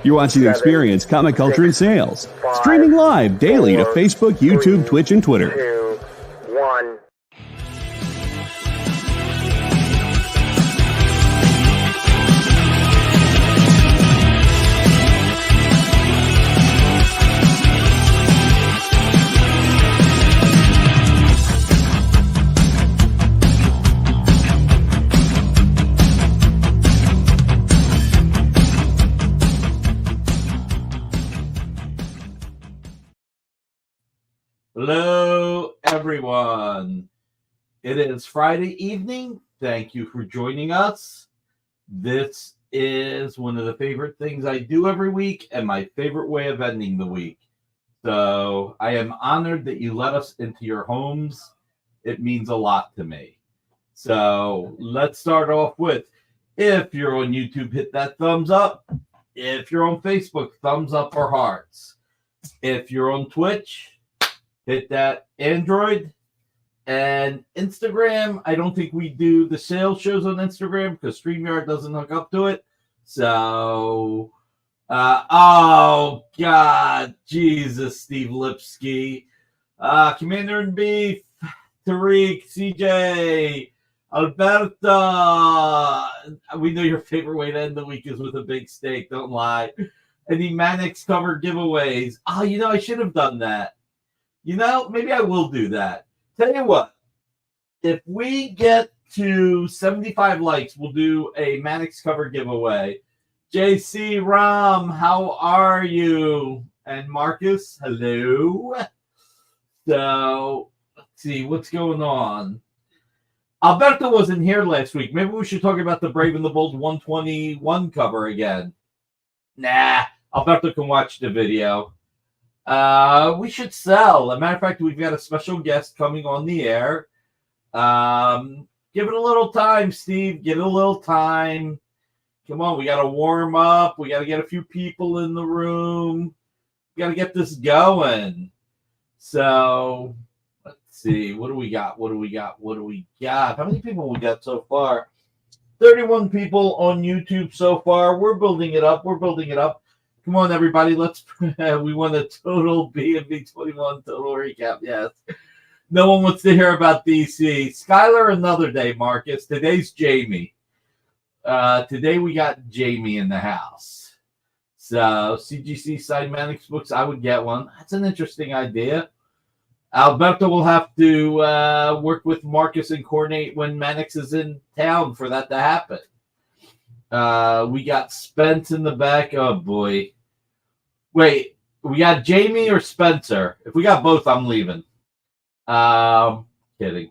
You're watching Experience Comic Culture and Sales. Streaming live daily to Facebook, YouTube, Twitch, and Twitter. 2, 1. Hello, everyone. It is Friday evening. Thank you for joining us. This is one of the favorite things I do every week and my favorite way of ending the week. So I am honored that you let us into your homes. It means a lot to me. So let's start off with, if you're on YouTube, hit that thumbs up. If you're on Facebook, thumbs up or hearts. If you're on Twitch, hit that Android and Instagram. I don't think we do the sales shows on Instagram because StreamYard doesn't hook up to it. So, oh, God, Jesus, Steve Lipsky, Commander in Beef, Tariq, CJ, Alberto. We know your favorite way to end the week is with a big steak. Don't lie. Any Mannix cover giveaways. Oh, I should have done that. Maybe I will do that. Tell you what, if we get to 75 likes, we'll do a Mannix cover giveaway. JC Ram, how are you? And Marcus, hello. So, let's see, what's going on? Alberto wasn't here last week. Maybe we should talk about the Brave and the Bold 121 cover again. Nah, Alberto can watch the video. We should sell. As a matter of fact, we've got a special guest coming on the air. Give it a little time, Steve. Give it a little time. Come on, we got to warm up. We got to get a few people in the room. We got to get this going. So, let's see. What do we got? What do we got? How many people we got so far? 31 people on YouTube so far. We're building it up. Come on, everybody. We want a total B&B 21 total recap. Yes. No one wants to hear about DC. Skylar, another day, Marcus. Today's Jamie. Today we got Jamie in the house. So, CGC signed Mannix books. I would get one. That's an interesting idea. Alberto will have to work with Marcus and coordinate when Mannix is in town for that to happen. We got Spence in the back. Oh, boy. Wait, we got Jamie or Spencer? If we got both, I'm leaving. Kidding.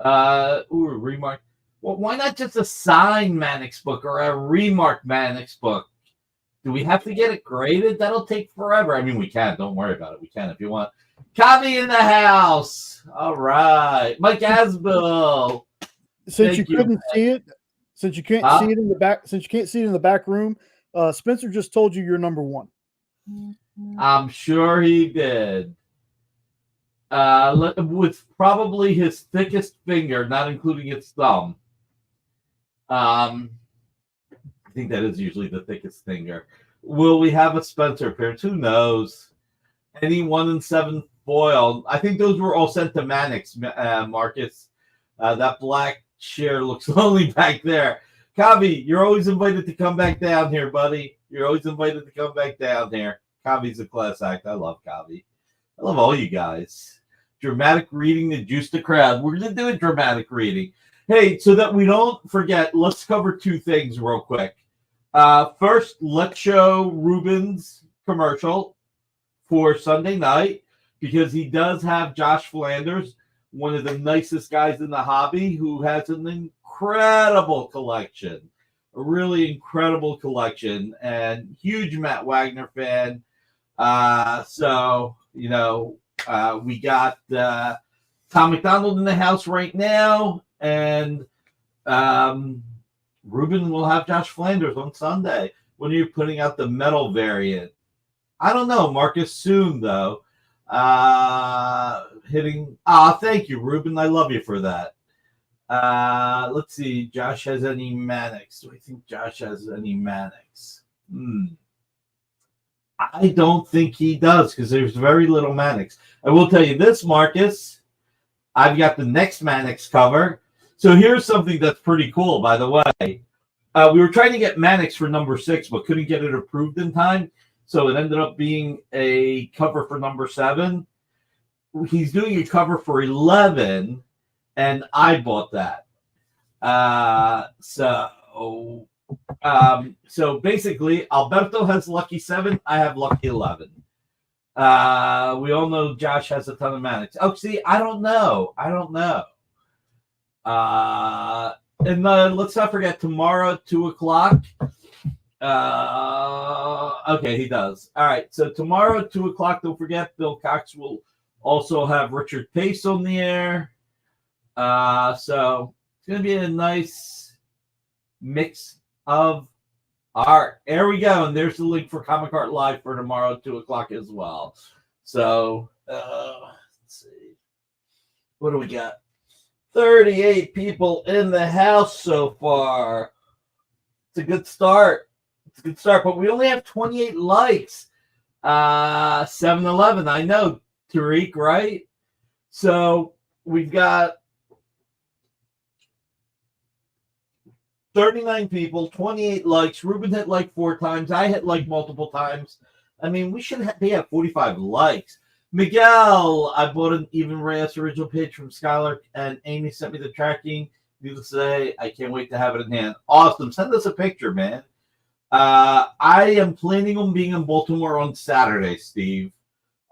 Remark. Well, why not just a signed Mannix book or a remarked Mannix book? Do we have to get it graded? That'll take forever. I mean, we can. Don't worry about it. We can if you want. Kavi in the house. All right. Mike Asbill. Since you couldn't see it, since you can't see it in the back, since you can't see it in the back room, Spencer just told you you're number one. I'm sure he did. With probably his thickest finger, not including its thumb. I think that is usually the thickest finger. Will we have a Spencer appearance? Who knows? Any 1 in 7 foil. I think those were all sent to Mannix, Marcus. That black chair looks lonely back there. Kavi, you're always invited to come back down here, buddy. You're always invited to come back down here. Kavi's a class act. I love Kavi. I love all you guys. Dramatic reading to juice the crowd. We're going to do a dramatic reading. Hey, so that we don't forget, let's cover two things real quick. First, let's show Ruben's commercial for Sunday night because he does have Josh Flanders, one of the nicest guys in the hobby, who has an incredible collection, a really incredible collection, and huge Matt Wagner fan. We got Tom McDonald in the house right now, and Ruben will have Josh Flanders on Sunday. When are you putting out the metal variant? I don't know, Marcus. Soon, though. Thank you, Ruben. I love you for that. Let's see. Josh has any Mannix? Do I think Josh has any Mannix? I don't think he does because there's very little Mannix. I will tell you this, Marcus. I've got the next Mannix cover. So here's something that's pretty cool, by the way. We were trying to get Mannix for number 6, but couldn't get it approved in time. So it ended up being a cover for number 7. He's doing a cover for 11, and I bought that. So basically, Alberto has lucky 7. I have lucky 11. We all know Josh has a ton of Mannix. Oh, see, I don't know. And let's not forget tomorrow, 2:00. Okay, he does. All right. So tomorrow, 2:00. Don't forget, Bill Cox will also have Richard Pace on the air. So it's gonna be a nice mix of art. There we go. And there's the link for Comic Art Live for tomorrow, 2:00 as well. So let's see. What do we got? 38 people in the house so far. It's a good start. But we only have 28 likes. 7-11. I know, Tariq, right? So we've got 39 people, 28 likes. Ruben hit like 4 times. I hit like multiple times. I mean, we should be at 45 likes. Miguel, I bought an Even Reyes original page from Skylar, and Amy sent me the tracking. Needless to say, I can't wait to have it in hand. Awesome. Send us a picture, man. I am planning on being in Baltimore on Saturday, Steve.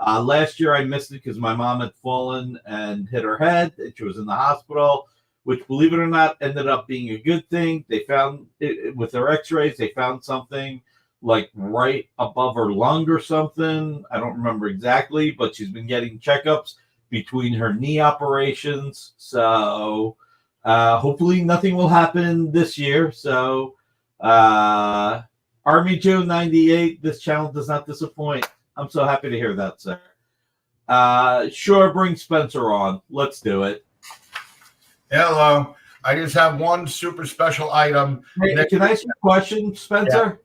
Last year I missed it because my mom had fallen and hit her head, and she was in the hospital, which, believe it or not, ended up being a good thing. They found it with their x-rays. They found something like right above her lung or something. I don't remember exactly, but she's been getting checkups between her knee operations. So hopefully nothing will happen this year. So Army Joe 98, this channel does not disappoint. I'm so happy to hear that, sir. Sure, bring Spencer on. Let's do it. Hello. I just have one super special item. Hey, can I ask you a question, Spencer?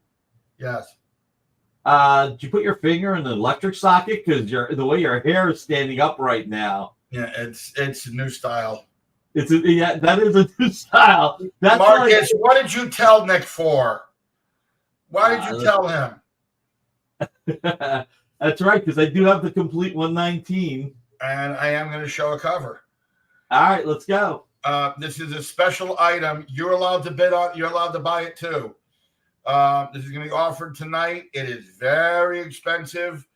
Yeah. Yes. Did you put your finger in the electric socket? Because the way your hair is standing up right now. Yeah, it's a new style. That is a new style. That's Marcus, what did you tell Nick for? Why did you tell him? That's right, because I do have the complete 119. And I am going to show a cover. All right, let's go. This is a special item. You're allowed to bid on. You're allowed to buy it too. This is going to be offered tonight. It is very expensive,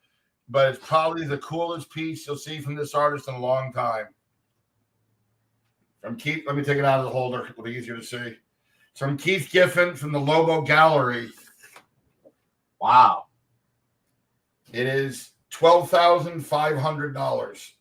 but it's probably the coolest piece you'll see from this artist in a long time. From Keith, let me take it out of the holder. It'll be easier to see. It's from Keith Giffen from the Lobo Gallery. Wow. It is $12,500.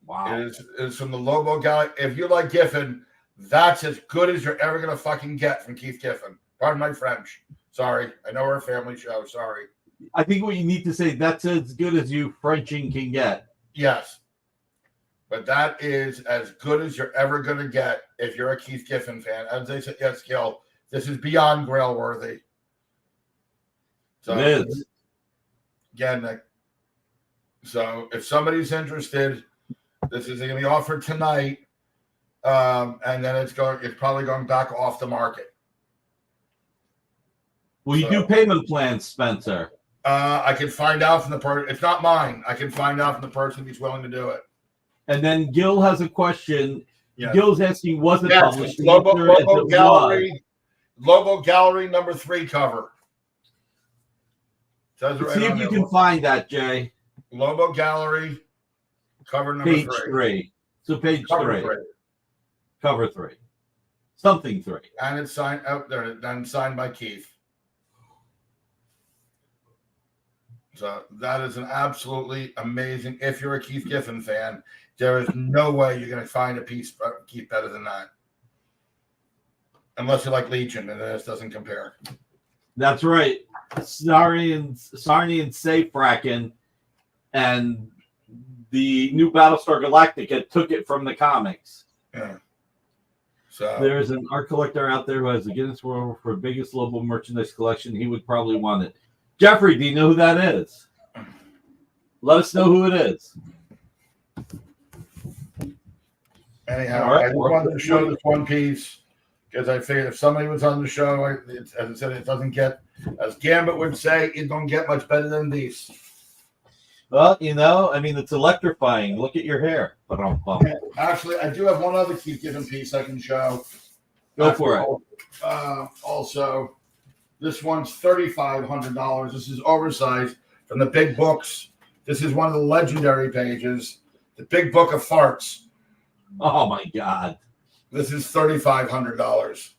Wow. It is from the Lobo Gallery. If you like Giffen, that's as good as you're ever going to fucking get from Keith Giffen. Pardon my French. Sorry. I know we're a family show. Sorry. I think what you need to say, that's as good as you Frenching can get. Yes. But that is as good as you're ever going to get if you're a Keith Giffen fan. As they said, yes, Gil, this is beyond grail worthy. So, it is. Again, Nick. So if somebody's interested, this is going to be offered tonight. And then it's probably going back off the market. Will you do payment plans, Spencer? I can find out from the person. It's not mine. I can find out from the person who's willing to do it. And then Gil has a question. Yes. Gil's asking, was it published? Lobo Gallery, Lobo Gallery number 3 cover. Says right See if you can find that, Jay. Lobo Gallery cover number page 3. So page cover 3. Cover 3. Something 3. And it's signed out there, then signed by Keith. So that is an absolutely amazing. If you're a Keith Giffen fan, there is no way you're going to find a piece Keith better than that. Unless you like Legion, and this doesn't compare. That's right. Sarni and Safraken and the new Battlestar Galactica took it from the comics. Yeah. So there's an art collector out there who has the Guinness World for biggest Lobo merchandise collection. He would probably want it. Jeffrey, do you know who that is? Let us know who it is. Anyhow, All right. I just wanted to show this one piece because I figured if somebody was on the show, as I said, it doesn't get, as Gambit would say, it don't get much better than these. Well, I mean, it's electrifying. Look at your hair. Actually, I do have one other cute Giffen piece I can show. Go for it. Also, this one's $3,500. This is oversized from the Big Books. This is one of the legendary pages, the Big Book of Farts. Oh my God. This is $3,500.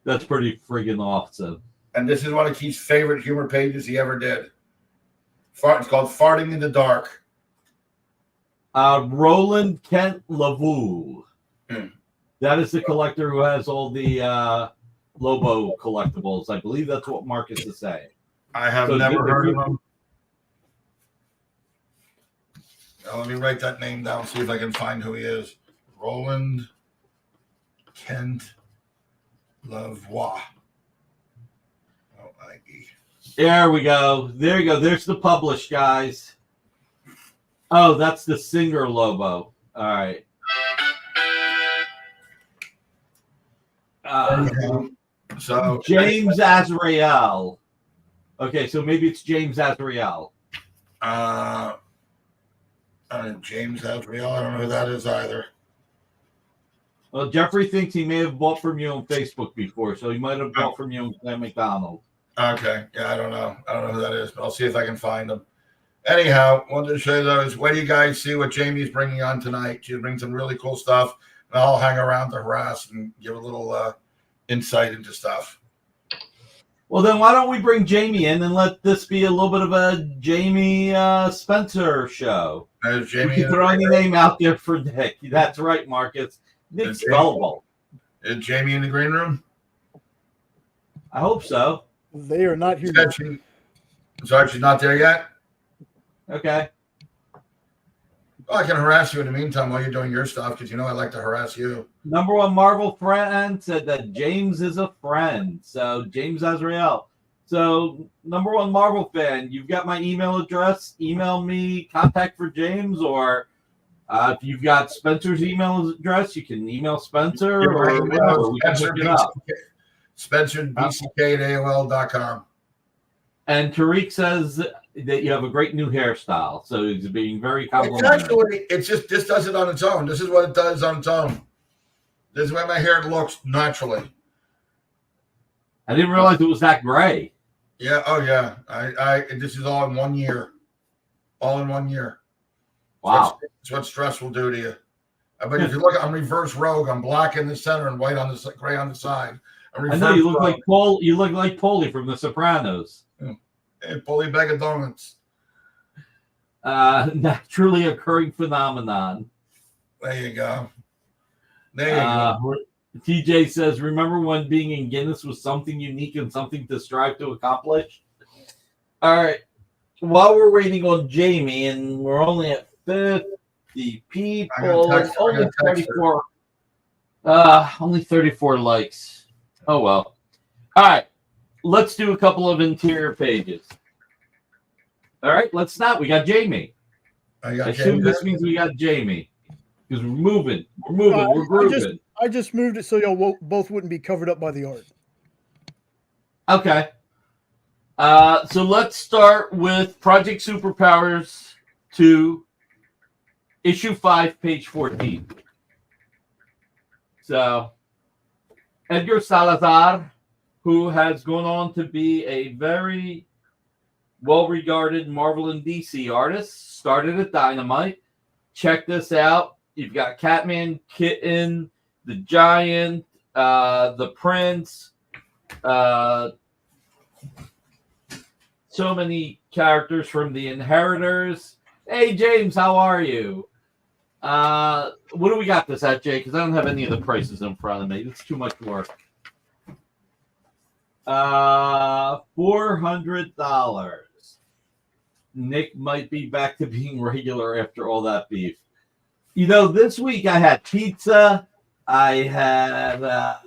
That's pretty friggin' awesome. And this is one of Keith's favorite humor pages he ever did. It's called Farting in the Dark. Roland Kent Lavue. That is the collector who has all the Lobo collectibles. I believe that's what Marcus is saying. I have never heard of him. Now, let me write that name down, see if I can find who he is. Roland Kent Lavoie. There we go. There you go. There's the published, guys. Oh, that's the Singer Lobo. All right. So James Azrael. Okay, so maybe it's James Azrael. James Azrael. I don't know who that is either. Well, Jeffrey thinks he may have bought from you on Facebook before, so he might have bought from you at McDonald's. Okay. Yeah, I don't know. I don't know who that is, but I'll see if I can find him. Anyhow, wanted to show you those. Where do you guys see what Jamie's bringing on tonight? She'll bring some really cool stuff, and I'll hang around to harass and give a little insight into stuff. Well, then why don't we bring Jamie in and let this be a little bit of a Jamie Spencer show? Is Jamie we can throw any name out there for Nick. That's right, Marcus. Nick's gullible. Is Jamie in the green room? I hope so. They are not here. Sorry, she's not there yet? Okay. Well, I can harass you in the meantime while you're doing your stuff because I like to harass you. Number one Marvel friend said that James is a friend. So James Azrael. So number one Marvel fan, you've got my email address. Email me contact for James, or if you've got Spencer's email address, you can email Spencer or whatever. We can hook it up. Spencer BCK at AOL.com. And Tariq says that you have a great new hairstyle. So he's being very complimentary. It's just, this does it on its own. This is what it does on its own. This is the way my hair looks naturally. I didn't realize it was that gray. Yeah. Oh, yeah. This is all in 1 year. All in 1 year. Wow. That's what stress will do to you. But if you look, I'm reverse rogue. I'm black in the center and white on the gray on the side. I know you look like Paul. You look like Paulie from The Sopranos. Hey, Paulie bag of donuts. Naturally occurring phenomenon. There you go. There you go. TJ says, remember when being in Guinness was something unique and something to strive to accomplish? All right. While we're waiting on Jamie, and we're only at 50 people, only 34. Only 34 likes. Oh, well. All right. Let's do a couple of interior pages. All right. Let's not. We got Jamie. I assume this means we got Jamie. Because we're moving. We're grooving. I just moved it so y'all both wouldn't be covered up by the art. Okay. So let's start with Project Superpowers 2, issue 5, page 14. So Edgar Salazar, who has gone on to be a very well-regarded Marvel and DC artist, started at Dynamite. Check this out. You've got Catman, Kitten, the Giant, the Prince, so many characters from the Inheritors. Hey, James, how are you? What do we got this at, Jay? Because I don't have any of the prices in front of me. It's too much work. $400. Nick might be back to being regular after all that beef. This week I had pizza. I had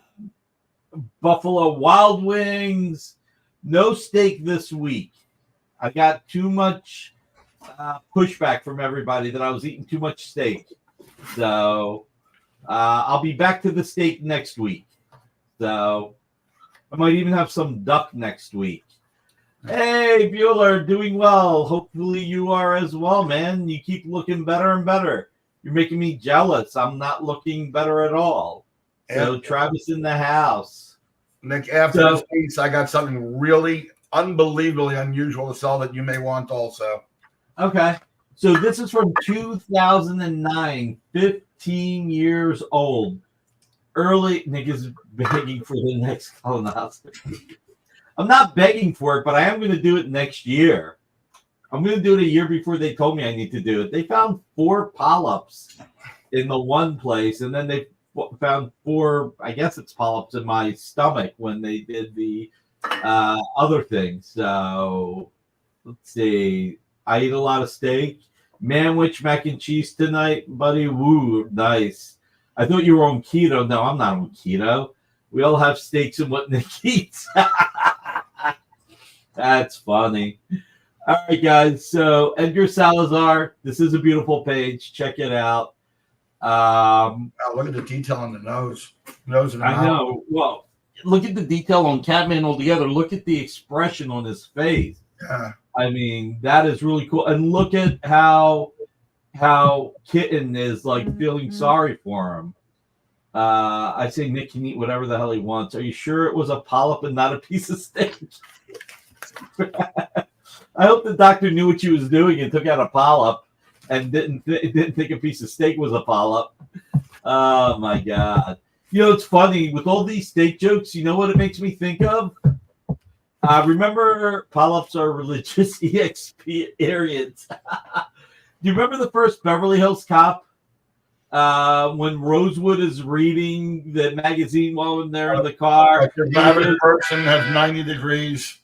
Buffalo Wild Wings. No steak this week. I got too much pushback from everybody that I was eating too much steak. So I'll be back to the steak next week. So I might even have some duck next week. Hey, Bueller, doing well. Hopefully you are as well, man. You keep looking better and better. You're making me jealous. I'm not looking better at all. So Travis in the house. Nick, after this piece, I got something really unbelievably unusual to sell that you may want also. Okay. So this is from 2009, 15 years old. Early, Nick is begging for the next colonoscopy. I'm not begging for it, but I am going to do it next year. I'm going to do it a year before they told me I need to do it. They found 4 polyps in the one place, and then they found 4, I guess it's polyps in my stomach when they did the other things. So let's see. I eat a lot of steak. Manwich mac and cheese tonight, buddy. Woo, nice. I thought you were on keto. No, I'm not on keto. We all have steaks and what Nick eats. That's funny. All right, guys. So Edgar Salazar, this is a beautiful page. Check it out. Look at the detail on the nose. Nose and the I mouth. know. Well, look at the detail on Catman altogether. Look at the expression on his face. Yeah. I mean, that is really cool. And look at how Kitten is like feeling sorry for him. I say Nick can eat whatever the hell he wants. Are you sure it was a polyp and not a piece of steak? I hope the doctor knew what she was doing and took out a polyp and didn't think a piece of steak was a polyp. Oh my God. You know, it's funny with all these steak jokes. You know what it makes me think of? Remember, polyps are religious experience. Do you remember the first Beverly Hills Cop? When Rosewood is reading the magazine while they're in the car. The average person has 90 degrees.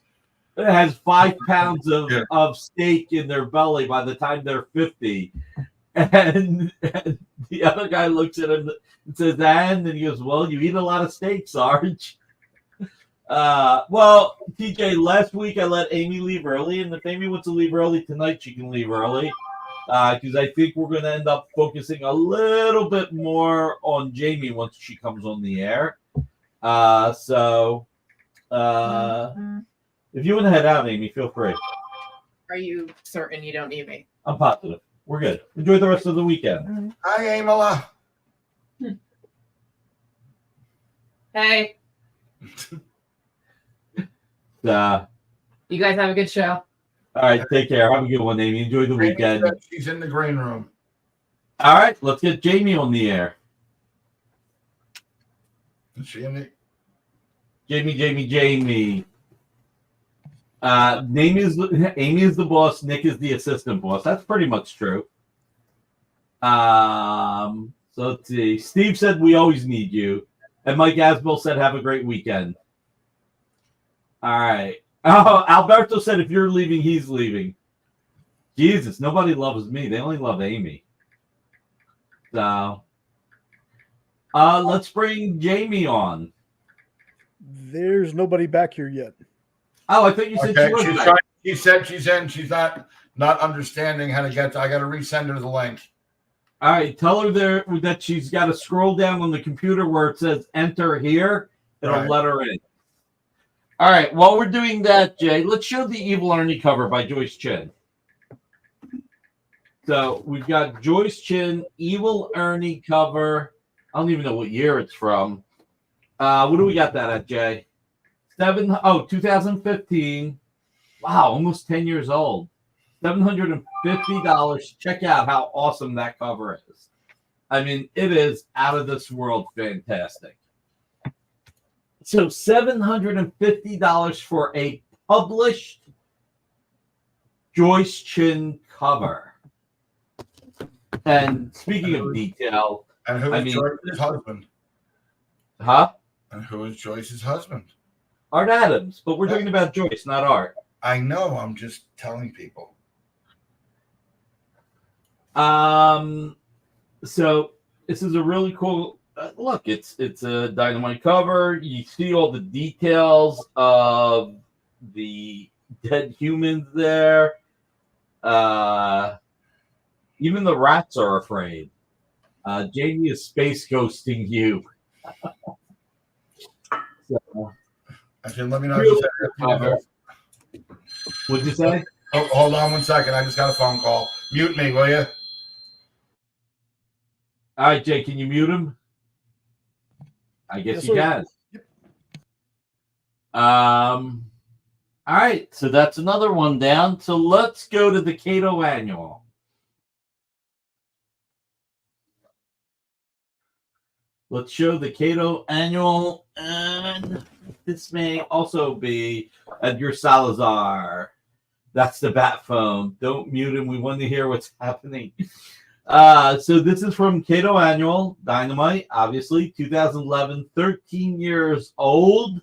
It has 5 pounds of steak in their belly by the time they're 50. And the other guy looks at him and says, and he goes, well, you eat a lot of steak, Sarge. Well, TJ, last week I let Amy leave early, and if Amy wants to leave early tonight, she can leave early. Because I think we're going to end up focusing a little bit more on Jamie once she comes on the air. If you want to head out, Amy, feel free. Are you certain you don't need me? I'm positive. We're good. Enjoy the rest of the weekend. Hi, Amala. Hey. You guys have a good show. All right, take care. Have a good one, Amy. Enjoy the weekend. She's in the green room. All right, let's get Jamie on the air. Is she in it? Jamie. Amy is the boss. Nick is the assistant boss. That's pretty much true. So let's see. Steve said we always need you, and Mike Asbel said have a great weekend. All right. Oh, Alberto said if you're leaving, he's leaving. Jesus, nobody loves me. They only love Amy. So, let's bring Jamie on. There's nobody back here yet. Oh, I thought you said she was back. She said she's in. She's not understanding how to get to. I got to resend her the link. All right, tell her there that she's got to scroll down on the computer where it says enter here. It'll let her in. All right, while we're doing that, Jay, let's show the Evil Ernie cover by Joyce Chin. So we've got Joyce Chin, Evil Ernie cover. I don't even know what year it's from. What do we got that at, Jay? 2015. Wow, almost 10 years old. $750. Check out how awesome that cover is. I mean, it is out of this world fantastic. So $750 for a published Joyce Chin cover. And speaking of detail, and who is Joyce's husband? Huh? And who is Joyce's husband? Art Adams. But we're talking about Joyce, not Art. I know. I'm just telling people. So this is a really cool. Look, it's a Dynamite cover. You see all the details of the dead humans there. Even the rats are afraid. Jamie is space ghosting you. So, Actually, let me know. really what'd you say? Oh, hold on 1 second. I just got a phone call. Mute me, will you? All right, Jay, can you mute him? I guess you can. All right, so that's another one down. So let's go to the Cato Annual. Let's show the Cato Annual, and this may also be Edgar Salazar. That's the bat phone. Don't mute him. We want to hear what's happening. So this is from Cato Annual, Dynamite, obviously, 2011, 13 years old,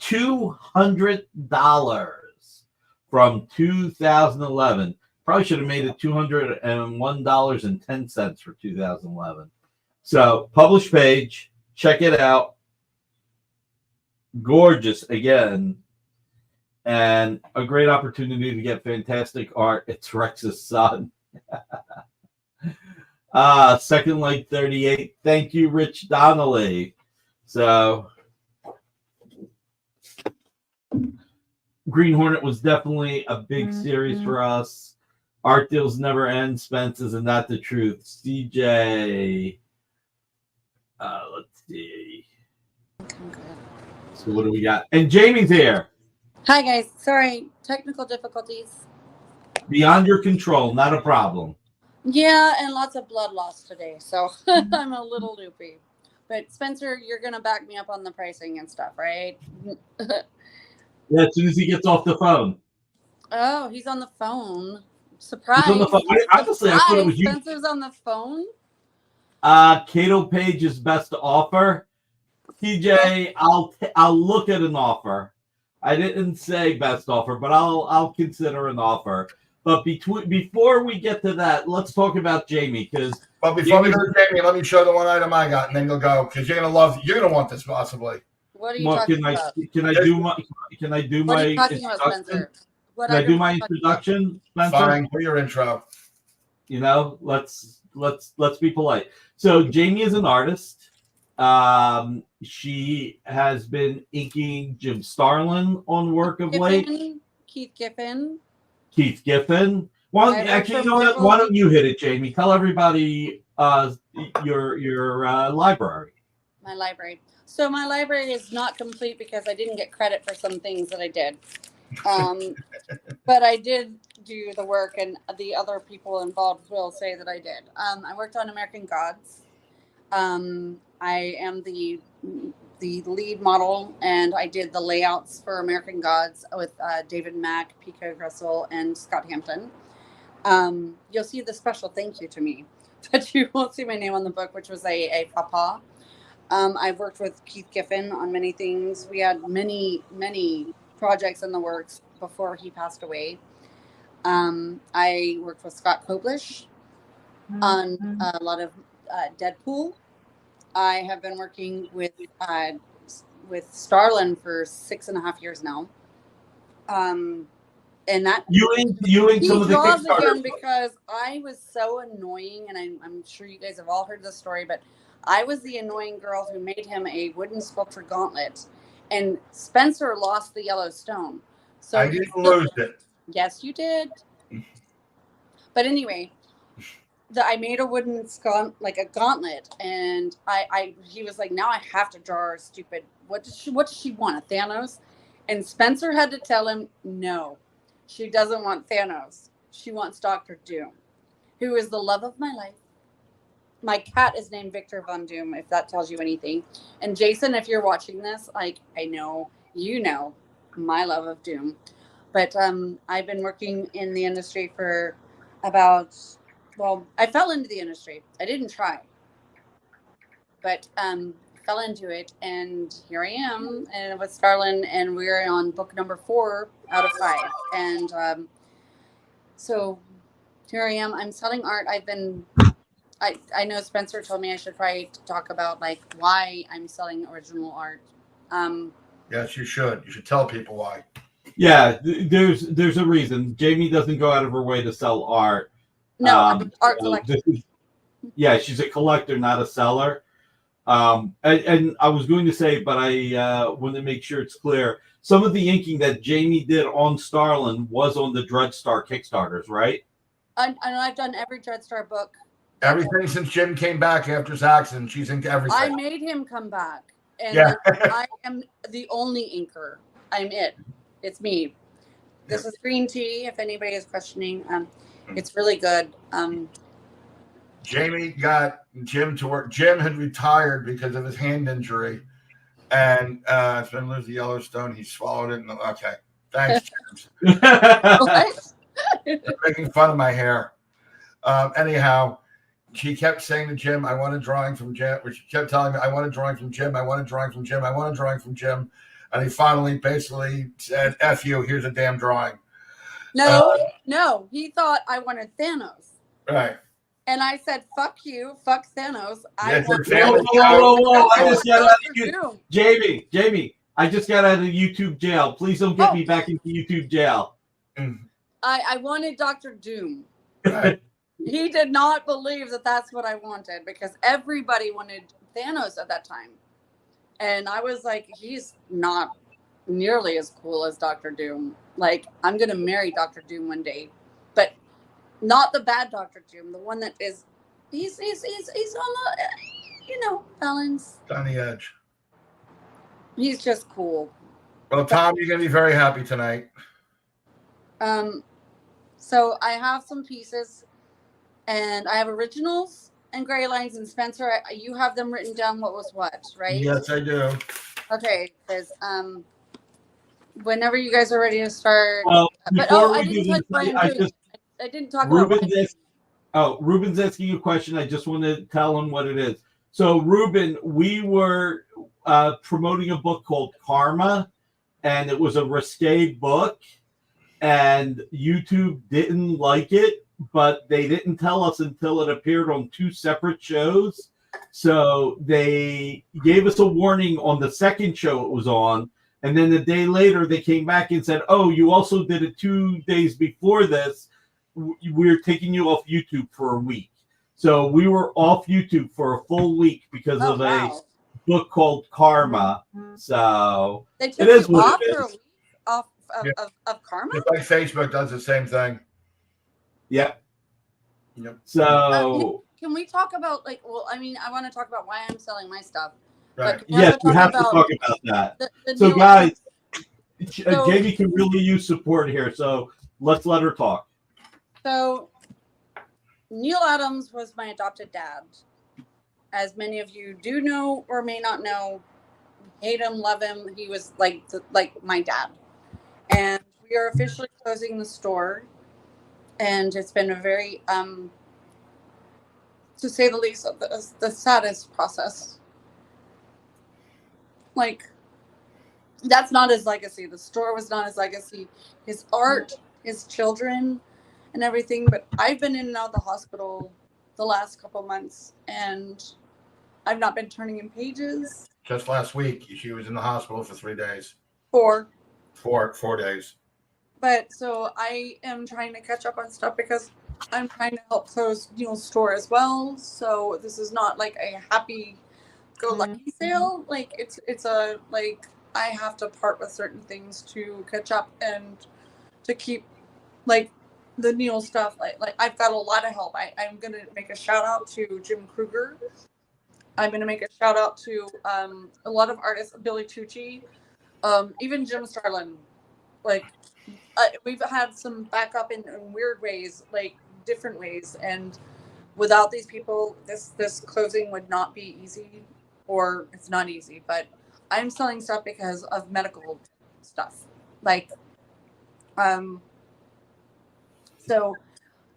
$200 from 2011. Probably should have made it $201.10 for 2011. So, published page, check it out. Gorgeous again. And a great opportunity to get fantastic art. It's Rex's son. Second Light 38. Thank you, Rich Donnelly. So, Green Hornet was definitely a big series for us. Art deals never end. Spence, isn't that the truth? CJ. Let's see. So what do we got? And Jamie's here. Hi guys. Sorry, technical difficulties. Beyond your control, not a problem. Yeah, and lots of blood loss today, so I'm a little loopy. But Spencer, you're gonna back me up on the pricing and stuff, right? Yeah, as soon as he gets off the phone. Oh, he's on the phone. Surprise! He's on the phone. Honestly, I thought it was you. Spencer's on the phone. Cato Page's best offer. TJ, I'll look at an offer. I didn't say best offer, but I'll consider an offer. But before we get to that, let's talk about Jamie because. But before we go to Jamie, let me show the one item I got, and then you'll go because you're gonna want this possibly. What are you talking about? Can I do my What are you talking about, Spencer? Can I do my introduction, Spencer? Fine, do your intro. You know, let's be polite. So Jamie is an artist. She has been inking Jim Starlin on work of late. Keith Giffen. Why don't you hit it, Jamie? Tell everybody your library. My library. So my library is not complete because I didn't get credit for some things that I did. But I did do the work, and the other people involved will say that I did. I worked on American Gods. I am the lead model, and I did the layouts for American Gods with David Mack, Pico Russell, and Scott Hampton. You'll see the special thank you to me, but you won't see my name on the book, which was a papa. I've worked with Keith Giffen on many things. We had many projects in the works before he passed away. I worked with Scott Koblish on a lot of Deadpool. I have been working with Starlin for 6.5 years now. And that you and some of the again because I was so annoying, and I'm sure you guys have all heard this story, but I was the annoying girl who made him a wooden sculpture gauntlet, and Spencer lost the yellow stone. So I didn't lose it. Yes, you did. But anyway, I made a wooden like a gauntlet, and he was like, now I have to draw her stupid. What does she want? A Thanos? And Spencer had to tell him, no, she doesn't want Thanos. She wants Dr. Doom, who is the love of my life. My cat is named Victor Von Doom, if that tells you anything. And Jason, if you're watching this, like, I know you know my love of Doom. But I've been working in the industry for I fell into the industry. I didn't try, but fell into it, and here I am, and with Starlin, and we're on book number 4 out of 5. And so here I am. I'm selling art. I know Spencer told me I should probably talk about like why I'm selling original art. Yes, you should. You should tell people why. Yeah, there's a reason. Jamie doesn't go out of her way to sell art. No, I'm an art so collector. yeah, she's a collector, not a seller. And I was going to say, but I want to make sure it's clear. Some of the inking that Jamie did on Starlin was on the Dreadstar Kickstarters, right? I know I've done every Dreadstar book. Everything since Jim came back after his accident, she's inked everything. I made him come back, and Yeah. I am the only inker. I'm it. It's me. This is green tea. If anybody is questioning, it's really good. Jamie got Jim to work. Jim had retired because of his hand injury, and it's been lives the Yellowstone. He swallowed it. Okay, thanks, James. What? They're making fun of my hair. Anyhow, she kept saying to Jim, "I want a drawing from Jim." Or she kept telling me, "I want a drawing from Jim. I want a drawing from Jim. I want a drawing from Jim." And he finally basically said, "F you. Here's a damn drawing." No. He thought I wanted Thanos. Right. And I said, "Fuck you, fuck Thanos." Yeah, I want whoa! I just got out of Doom. Jamie, I just got out of YouTube jail. Please don't get me back into YouTube jail. I wanted Dr. Doom. Right. He did not believe that that's what I wanted because everybody wanted Thanos at that time. And I was like, he's not nearly as cool as Dr. Doom. Like, I'm going to marry Dr. Doom one day, but not the bad Dr. Doom, the one that is, he's on the, balance. On the edge. He's just cool. Well, Tom, you're going to be very happy tonight. So I have some pieces and I have originals and gray lines, and Spencer, you have them written down what was what, right? Yes, I do. Okay, because whenever you guys are ready to start. Well, before I we do didn't this, I didn't talk about Ruben's asking you a question. I just want to tell him what it is. So, Ruben, we were promoting a book called Karma, and it was a risque book, and YouTube didn't like it, but they didn't tell us until it appeared on 2 separate shows. So they gave us a warning on the second show it was on, and then a day later they came back and said, "Oh, you also did it 2 days before this. We're taking you off YouTube for a week." So we were off YouTube for a full week because of a book called Karma. So they took it is you what off it for a is. week of Karma. Just like Facebook does the same thing. Yep. Yep. So can we talk about I want to talk about why I'm selling my stuff. Right. Yes, we have to talk about that. The Guys, Jamie can really use support here, so let's let her talk. So Neil Adams was my adopted dad. As many of you do know or may not know, hate him, love him. He was like my dad. And we are officially closing the store. And it's been a very, to say the least, of the saddest process. Like, that's not his legacy. The store was not his legacy. His art, his children, and everything. But I've been in and out of the hospital the last couple months, and I've not been turning in pages. Just last week, she was in the hospital for 3 days. 4 days. But so I am trying to catch up on stuff because I'm trying to help close Neil's store as well. So this is not like a happy-go-lucky sale. Like it's a I have to part with certain things to catch up and to keep like the Neil stuff. Like I've got a lot of help. I'm gonna make a shout out to Jim Kruger. I'm gonna make a shout out to a lot of artists, Billy Tucci, even Jim Starlin. Like we've had some backup in weird ways, like different ways, and without these people, this closing would not be easy, or it's not easy. But I'm selling stuff because of medical stuff, like so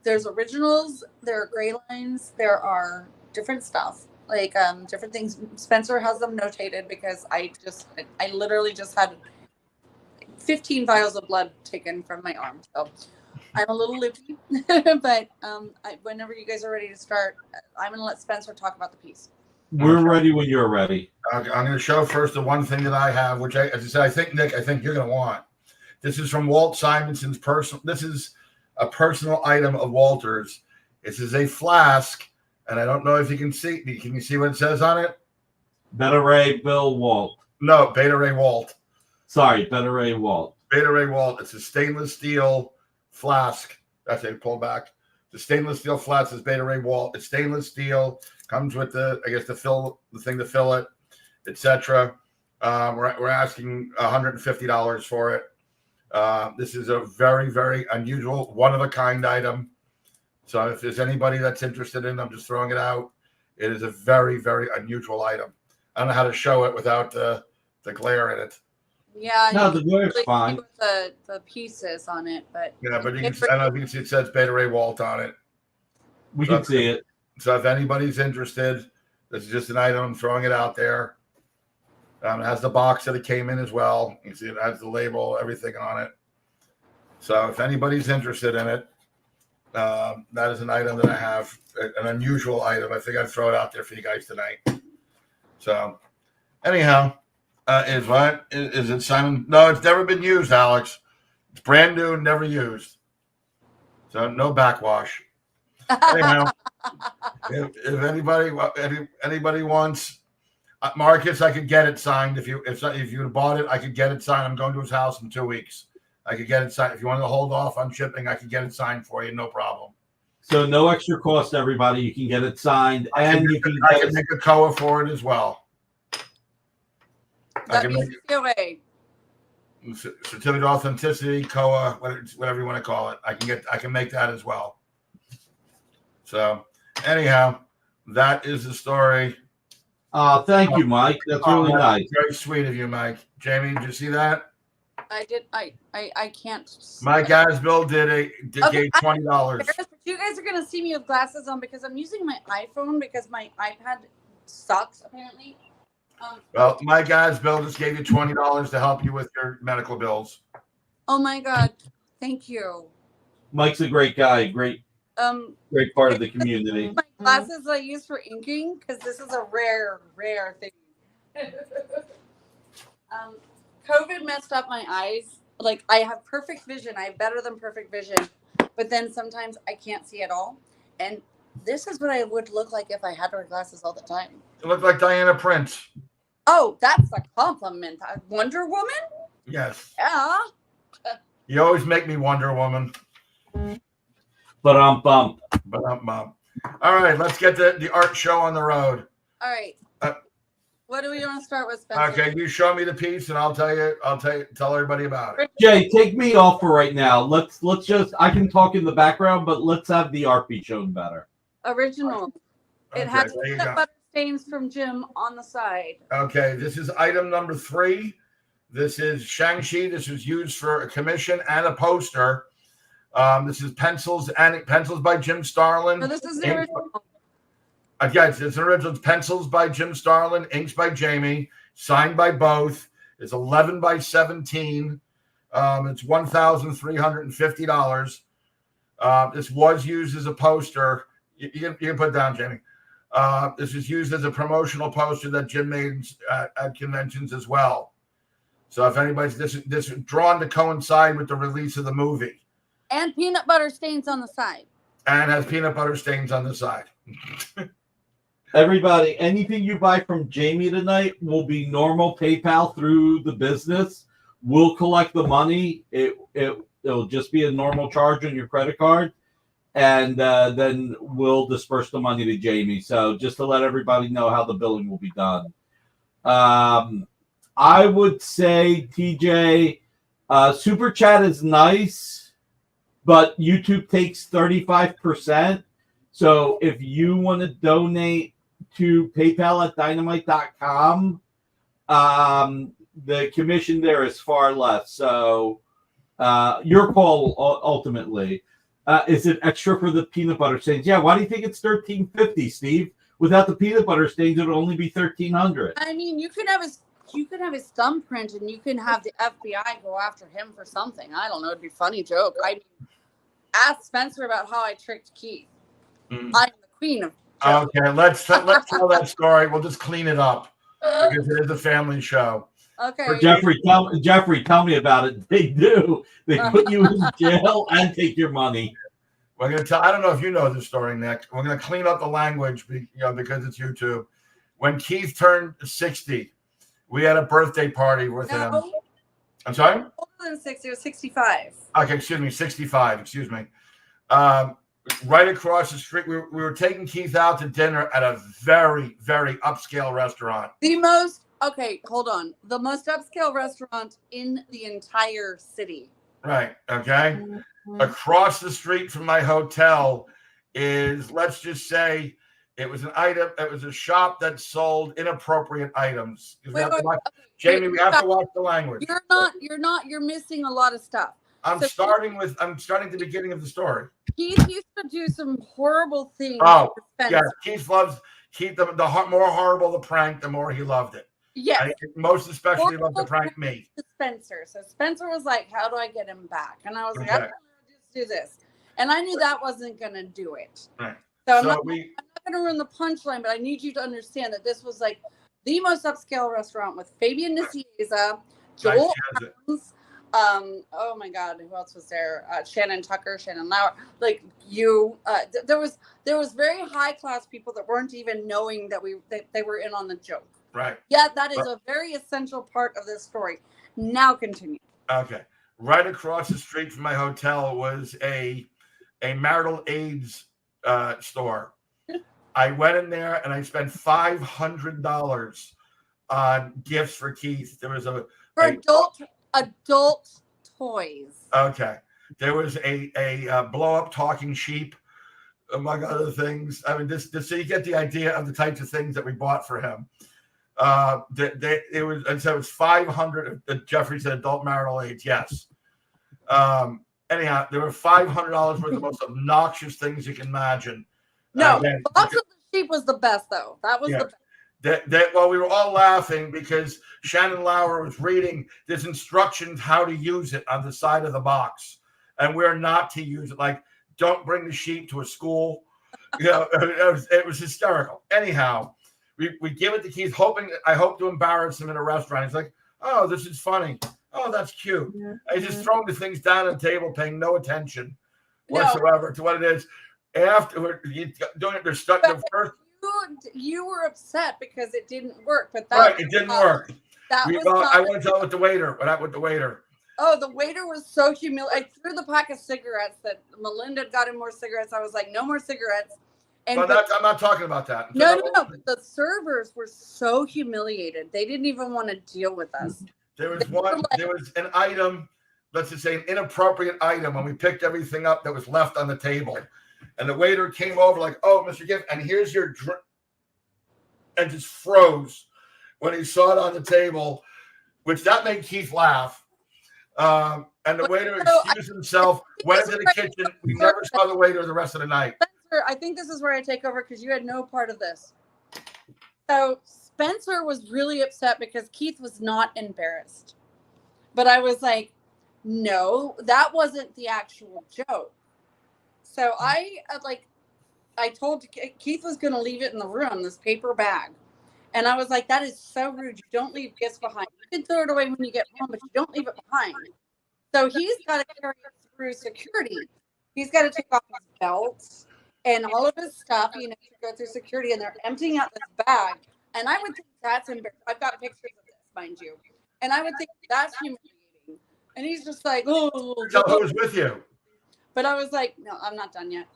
there's originals, there are gray lines, there are different stuff, like different things. Spencer has them notated because I literally just had 15 vials of blood taken from my arm, so I'm a little loopy. But whenever you guys are ready to start, I'm gonna let Spencer talk about the piece. We're ready when you're ready. I'm going to show first the one thing that I have, which I think, Nick, I think you're going to want. This is from Walt Simonson's personal. This is a personal item of Walter's. This is a flask, and I don't know if you can see. Can you see what it says on it? Beta Ray Bill Walt. No, Beta Ray Walt. Sorry, Beta Ray Walt. Beta Ray Walt. It's a stainless steel flask. That's it. Pull back. The stainless steel flask is Beta Ray Walt. It's stainless steel. Comes with the thing to fill it, etc. We're asking $150 for it. This is a very, very unusual, one-of-a-kind item. So if there's anybody that's interested in it, I'm just throwing it out. It is a very, very unusual item. I don't know how to show it without the glare in it. Yeah. No, the glare's really fine. see the pieces on it, but Yeah, but you can, I don't know if you can see it says Beta Ray Walt on it. We can see it. So if anybody's interested, this is just an item. I'm throwing it out there. It has the box that it came in as well. You see it has the label, everything on it. So if anybody's interested in it, that is an item that I have, an unusual item. I think I'd throw it out there for you guys tonight. So anyhow, is it Simon? No, it's never been used, Alex. It's brand new, never used. So no backwash. Anyhow, if anybody wants Marcus, I could get it signed. If you had bought it, I could get it signed. I'm going to his house in 2 weeks. I could get it signed. If you wanted to hold off on shipping, I could get it signed for you, no problem. So no extra cost, everybody. You can get it signed, and you can. I can make a COA for it as well. I can make certificate of authenticity, COA, whatever you want to call it. I can make that as well. So anyhow, that is the story. Thank you, Mike. That's really nice. Very sweet of you, Mike. Jamie, did you see that? I did. I can't. Mike Asbill gave $20. You guys are gonna see me with glasses on because I'm using my iPhone because my iPad sucks apparently. Well, Mike Asbill just gave you $20 to help you with your medical bills. Oh my God! Thank you. Mike's a great guy. Great part of the community. My glasses I use for inking because this is a rare thing. COVID messed up my eyes. Like I have perfect vision. I have better than perfect vision, but then sometimes I can't see at all. And this is what I would look like if I had to wear glasses all the time. You look like Diana Prince. Oh, that's a compliment. Wonder Woman? Yes. Yeah. You always make me Wonder Woman. But bump. All right, let's get the art show on the road. All right. What do we want to start with, Spencer? Okay, you show me the piece, and I'll tell everybody about it. Jay, take me off for right now. Let's just. I can talk in the background, but let's have the art be shown better. Original. It Okay, has there you peanut go. butter stains from Jim on the side. Okay, this is item number 3. This is Shang-Chi. This was used for a commission and a poster. This is pencils by Jim Starlin. No, this is the original. Yes, it's an original. It's pencils by Jim Starlin, inks by Jamie, signed by both. It's 11 by 17. It's $1,350. This was used as a poster. You can put it down, Jamie. This is used as a promotional poster that Jim made at conventions as well. So if anybody's this is drawn to coincide with the release of the movie. And peanut butter stains on the side. And has peanut butter stains on the side. Everybody, anything you buy from Jamie tonight will be normal PayPal through the business. We'll collect the money. It'll just be a normal charge on your credit card, and then we'll disperse the money to Jamie. So just to let everybody know how the billing will be done. I would say, TJ, Super Chat is nice, but YouTube takes 35%. So if you want to donate to PayPal at dynamite.com, the commission there is far less. So your call ultimately. Is it extra for the peanut butter stains? Yeah, why do you think it's $1,350, Steve? Without the peanut butter stains, it would only be $1,300. I mean, you can have his thumbprint and you can have the FBI go after him for something. I don't know. It'd be a funny joke. I mean, ask Spencer about how I tricked Keith. I'm the queen of jokes. Okay, let's tell that story. We'll just clean it up because it is a family show. Okay. Or Jeffrey, tell me about it. They do. They put you in jail and take your money. We're gonna tell. I don't know if you know the story, Nick. We're gonna clean up the language, because it's YouTube. When Keith turned 60, we had a birthday party with him. I'm sorry. Older than 60. It was 65. Okay, excuse me, 65. Excuse me. Right across the street, we were taking Keith out to dinner at a very, very upscale restaurant. Okay, hold on. The most upscale restaurant in the entire city. Right. Okay. Mm-hmm. Across the street from my hotel is, let's just say, it was a shop that sold inappropriate items. Jamie, we have to watch the language. You're missing a lot of stuff. I'm starting the beginning of the story. Keith used to do some horrible things. Oh, yeah. Keith loves the more horrible the prank, the more he loved it. Yes. I most especially loved the prank me. Spencer. So Spencer was like, how do I get him back? And I was like, I'm going to just do this. And I knew that wasn't going to do it. Right. So I'm not going to ruin the punchline, but I need you to understand that this was like the most upscale restaurant with Fabian Nicieza, Joel Adams, oh my God, who else was there? Shannon Tucker, Shannon Lauer, like you. There was very high class people that weren't even knowing that they were in on the joke. Right. Yeah, that is a very essential part of this story. Now continue. Okay. Right across the street from my hotel was a marital aids store. I went in there and I spent $500 on gifts for Keith. There was adult toys. Okay. There was a blow up talking sheep, among other things. I mean, this so you get the idea of the types of things that we bought for him. It was $500. Jeffrey said adult marital aids. Yes. Anyhow, there were $500 worth of the most obnoxious things you can imagine. No, Box of the Sheep was the best, though. That was the best. Well, we were all laughing because Shannon Lauer was reading this instructions how to use it on the side of the box, and we're not to use it. Like, don't bring the sheep to a school. It was hysterical. Anyhow, we give it to Keith, I hope to embarrass him in a restaurant. He's like, "Oh, this is funny. Oh, that's cute." Yeah. He's just throwing the things down on the table, paying no attention whatsoever to what it is. After you doing it, they're stuck the first. You were upset because it didn't work, but it didn't work. I want to tell with the waiter. What happened with the waiter? Oh, the waiter was so humiliating. I threw the pack of cigarettes that Melinda got him more cigarettes. I was like, no more cigarettes. And I'm not talking about that. No. But the servers were so humiliated. They didn't even want to deal with us. There was an item, let's just say an inappropriate item, when we picked everything up that was left on the table. And the waiter came over like, "Oh, Mr. Giffen, and here's your drink," and just froze when he saw it on the table, which that made Keith laugh. And the waiter excused himself, went into the kitchen. We never saw the waiter the rest of the night. Spencer, I think this is where I take over because you had no part of this. So Spencer was really upset because Keith was not embarrassed. But I was like, no, that wasn't the actual joke. So I told Keith was going to leave it in the room, this paper bag. And I was like, that is so rude. You don't leave gifts behind. You can throw it away when you get home, but you don't leave it behind. So he's got to carry it through security. He's got to take off his belts and all of his stuff, to go through security. And they're emptying out this bag. And I would think that's embarrassing. I've got pictures of this, mind you. And I would think that's humiliating. And he's just like, oh. Tell who was with you. But I was like, no, I'm not done yet.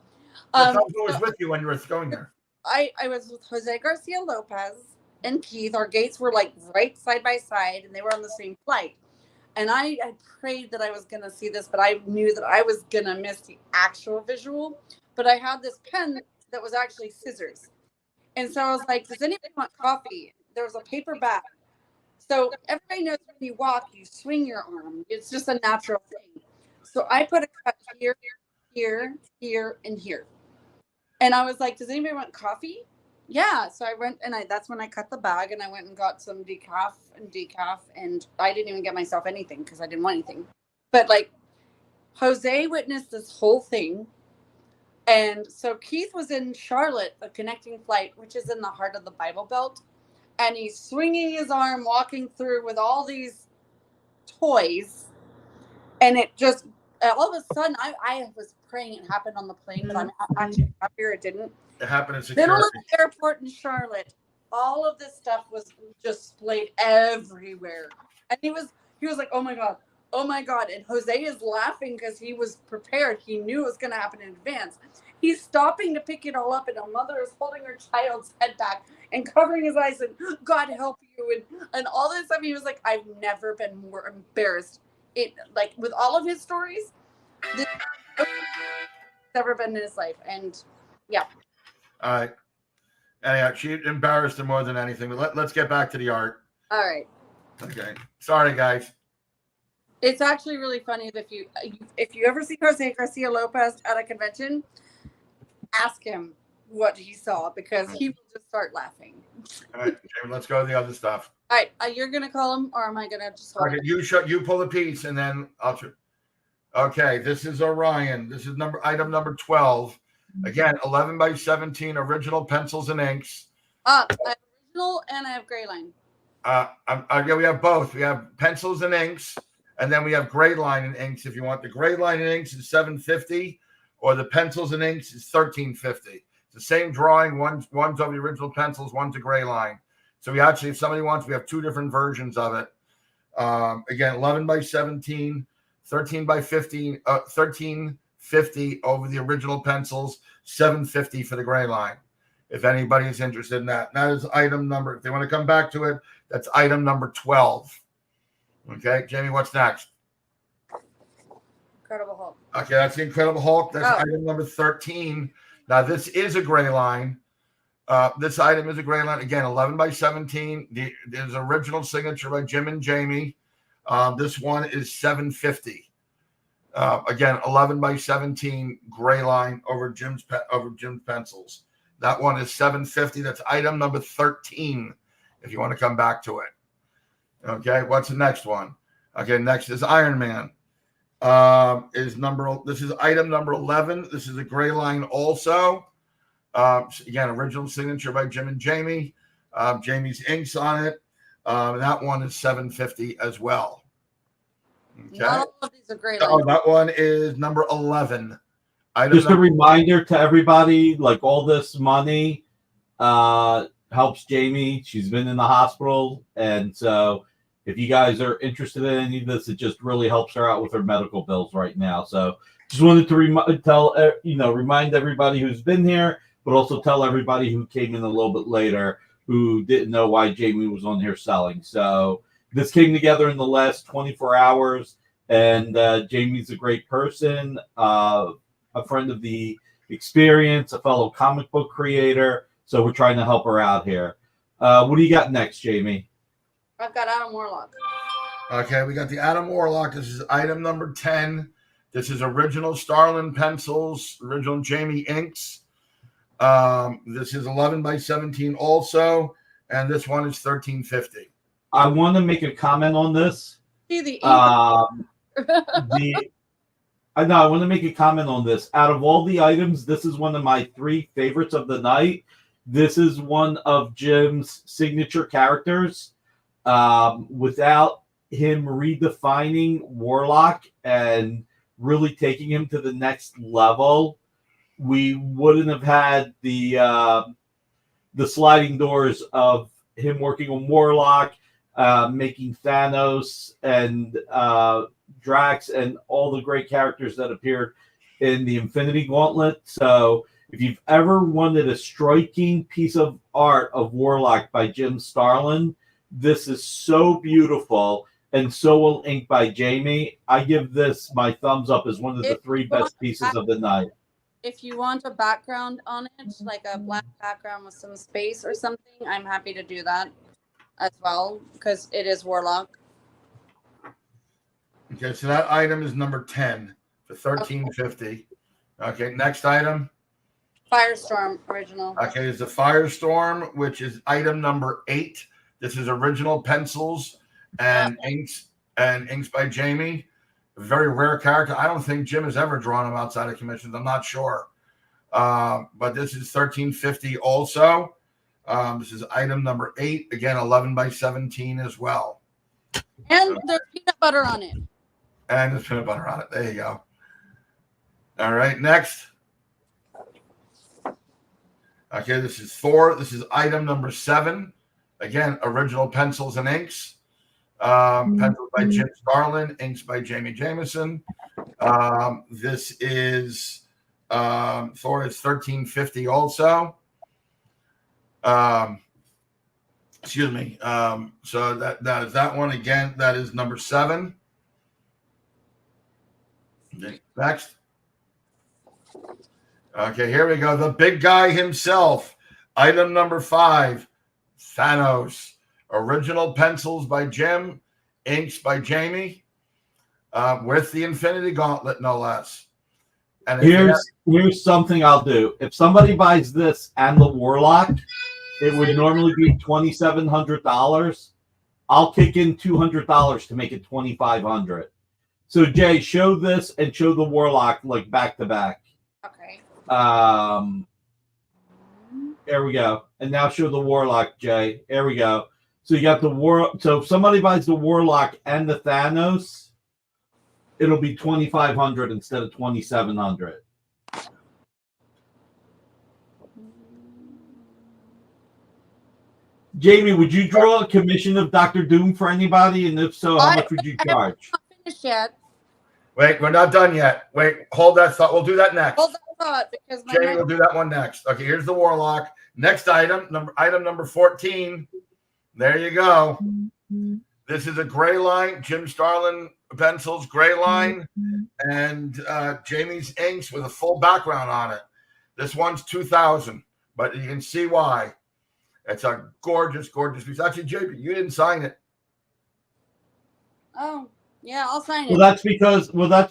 Tell who was with you when you were going there. I was with Jose Garcia Lopez and Keith. Our gates were like right side by side, and they were on the same flight. And I prayed that I was going to see this, but I knew that I was going to miss the actual visual. But I had this pen that was actually scissors. And so I was like, does anybody want coffee? There was a paper bag. So everybody knows when you walk, you swing your arm. It's just a natural thing. So I put a cut here, here, here, and here. And I was like, does anybody want coffee? Yeah. So I went and that's when I cut the bag and I went and got some decaf. And I didn't even get myself anything because I didn't want anything. But like Jose witnessed this whole thing. And so Keith was in Charlotte, a connecting flight, which is in the heart of the Bible Belt. and he's swinging his arm, walking through with all these toys, and it just all of a sudden I was praying it happened on the plane, but I'm actually happier it didn't. It happened in security. Middle of the airport in Charlotte, all of this stuff was just displayed everywhere, and he was like, oh my god, and Jose is laughing because he was prepared. He knew it was going to happen in advance. He's stopping to pick it all up, and a mother is holding her child's head back and covering his eyes and God help you and all this stuff. He was like, I've never been more embarrassed. It like with all of his stories, this ever been in his life. And yeah. All right. Anyhow, she embarrassed him more than anything. But let's get back to the art. All right. Okay. Sorry, guys. It's actually really funny that if you ever see Jose Garcia Lopez at a convention, ask him what he saw because he will just start laughing. All right, Jamie, let's go to the other stuff. All right, you're gonna call him, or am I gonna just? Okay, you pull the piece, and then I'll. Okay, this is Orion. This is item number 12. Again, 11 by 17, original pencils and inks. I have original and I have gray line. Yeah, we have both. We have pencils and inks, and then we have gray line and inks. If you want the gray line and inks, is $750, or the pencils and inks is $1350. It's the same drawing. One's of the original pencils, one's a gray line. So we actually, if somebody wants, we have two different versions of it. Again, 11 by 17, 13 by 15, $1350 over the original pencils, $750 for the gray line. If anybody is interested in that, that is item number. If they want to come back to it, that's item number 12. Okay, Jamie, what's next? Incredible Hulk. Okay, that's the Incredible Hulk. That's item number 13. Now, this is a gray line. This item is a gray line. Again, 11 by 17. There's original signature by Jim and Jamie. This one is $750. Again, 11 by 17 gray line over Jim's pencils. That one is $750. That's item number 13. If you want to come back to it. Okay, what's the next one? Okay, next is Iron Man. This is item number 11. This is a gray line also. Again, original signature by Jim and Jamie. Jamie's inks on it. That one is $750 as well. Okay. Not all of these are gray Oh, lines. that one is number 11. Just a reminder to everybody, like all this money helps Jamie. She's been in the hospital. And so if you guys are interested in any of this, it just really helps her out with her medical bills right now. So just wanted to remind everybody who's been here, but also tell everybody who came in a little bit later who didn't know why Jamie was on here selling. So this came together in the last 24 hours, and Jamie's a great person, a friend of the experience, a fellow comic book creator. So we're trying to help her out here. What do you got next, Jamie? I've got Adam Warlock. Okay, we got the Adam Warlock. This is item number 10. This is original Starlin pencils, original Jamie inks. This is 11 by 17 also, and this one is $1350. I want to make a comment on this. See I want to make a comment on this. Out of all the items, this is one of my 3 favorites of the night. This is one of Jim's signature characters. Without him redefining Warlock and really taking him to the next level, we wouldn't have had the sliding doors of him working on Warlock, making Thanos and Drax and all the great characters that appeared in the Infinity Gauntlet. So if you've ever wanted a striking piece of art of Warlock by Jim Starlin, this is so beautiful and so well inked by Jamie. I give this my thumbs up as one of the 3 best pieces of the night. If you want a background on it, like a black background with some space or something, I'm happy to do that as well because it is Warlock. Okay, so that item is number 10 for $1350. Okay, next item. Firestorm original. Okay, is the Firestorm, which is item number 8. This is original pencils and inks by Jamie. A very rare character. I don't think Jim has ever drawn him outside of commissions. I'm not sure. But this is $1350 also. This is item number 8. Again, 11 by 17 as well. And there's peanut butter on it. And there's peanut butter on it. There you go. All right, next. Okay, this is Thor. This is item number 7. Again, original pencils and inks. Pencils by Jim Starlin, inks by Jamie Jameson. This is Thor is $13.50 also. Excuse me. So that is that one again. That is number 7. Okay, next. Okay, here we go. The big guy himself. Item number 5. Thanos. Original pencils by Jim, inks by Jamie, with the Infinity Gauntlet, no less. And here's something I'll do. If somebody buys this and the Warlock, it would normally be $2,700. I'll kick in $200 to make it $2,500. So Jay, show this and show the Warlock like back to back. Okay. There we go. And now show the Warlock, Jay. There we go. So you got the So if somebody buys the Warlock and the Thanos, it'll be $2,500 instead of $2,700. Jamie, would you draw a commission of Dr. Doom for anybody? And if so, how much would you charge? I'm not finished yet. Wait, we're not done yet. Wait, hold that thought. We'll do that next. Hold that thought because Jamie will do that one next. Okay, here's the Warlock. Next item number 14. There you go. This is a gray line, Jim Starlin pencils, gray line, and Jamie's inks with a full background on it. This one's $2,000, but you can see why. It's a gorgeous, gorgeous piece. Actually, JP, you didn't sign it. Oh, yeah, I'll sign it. Well, that's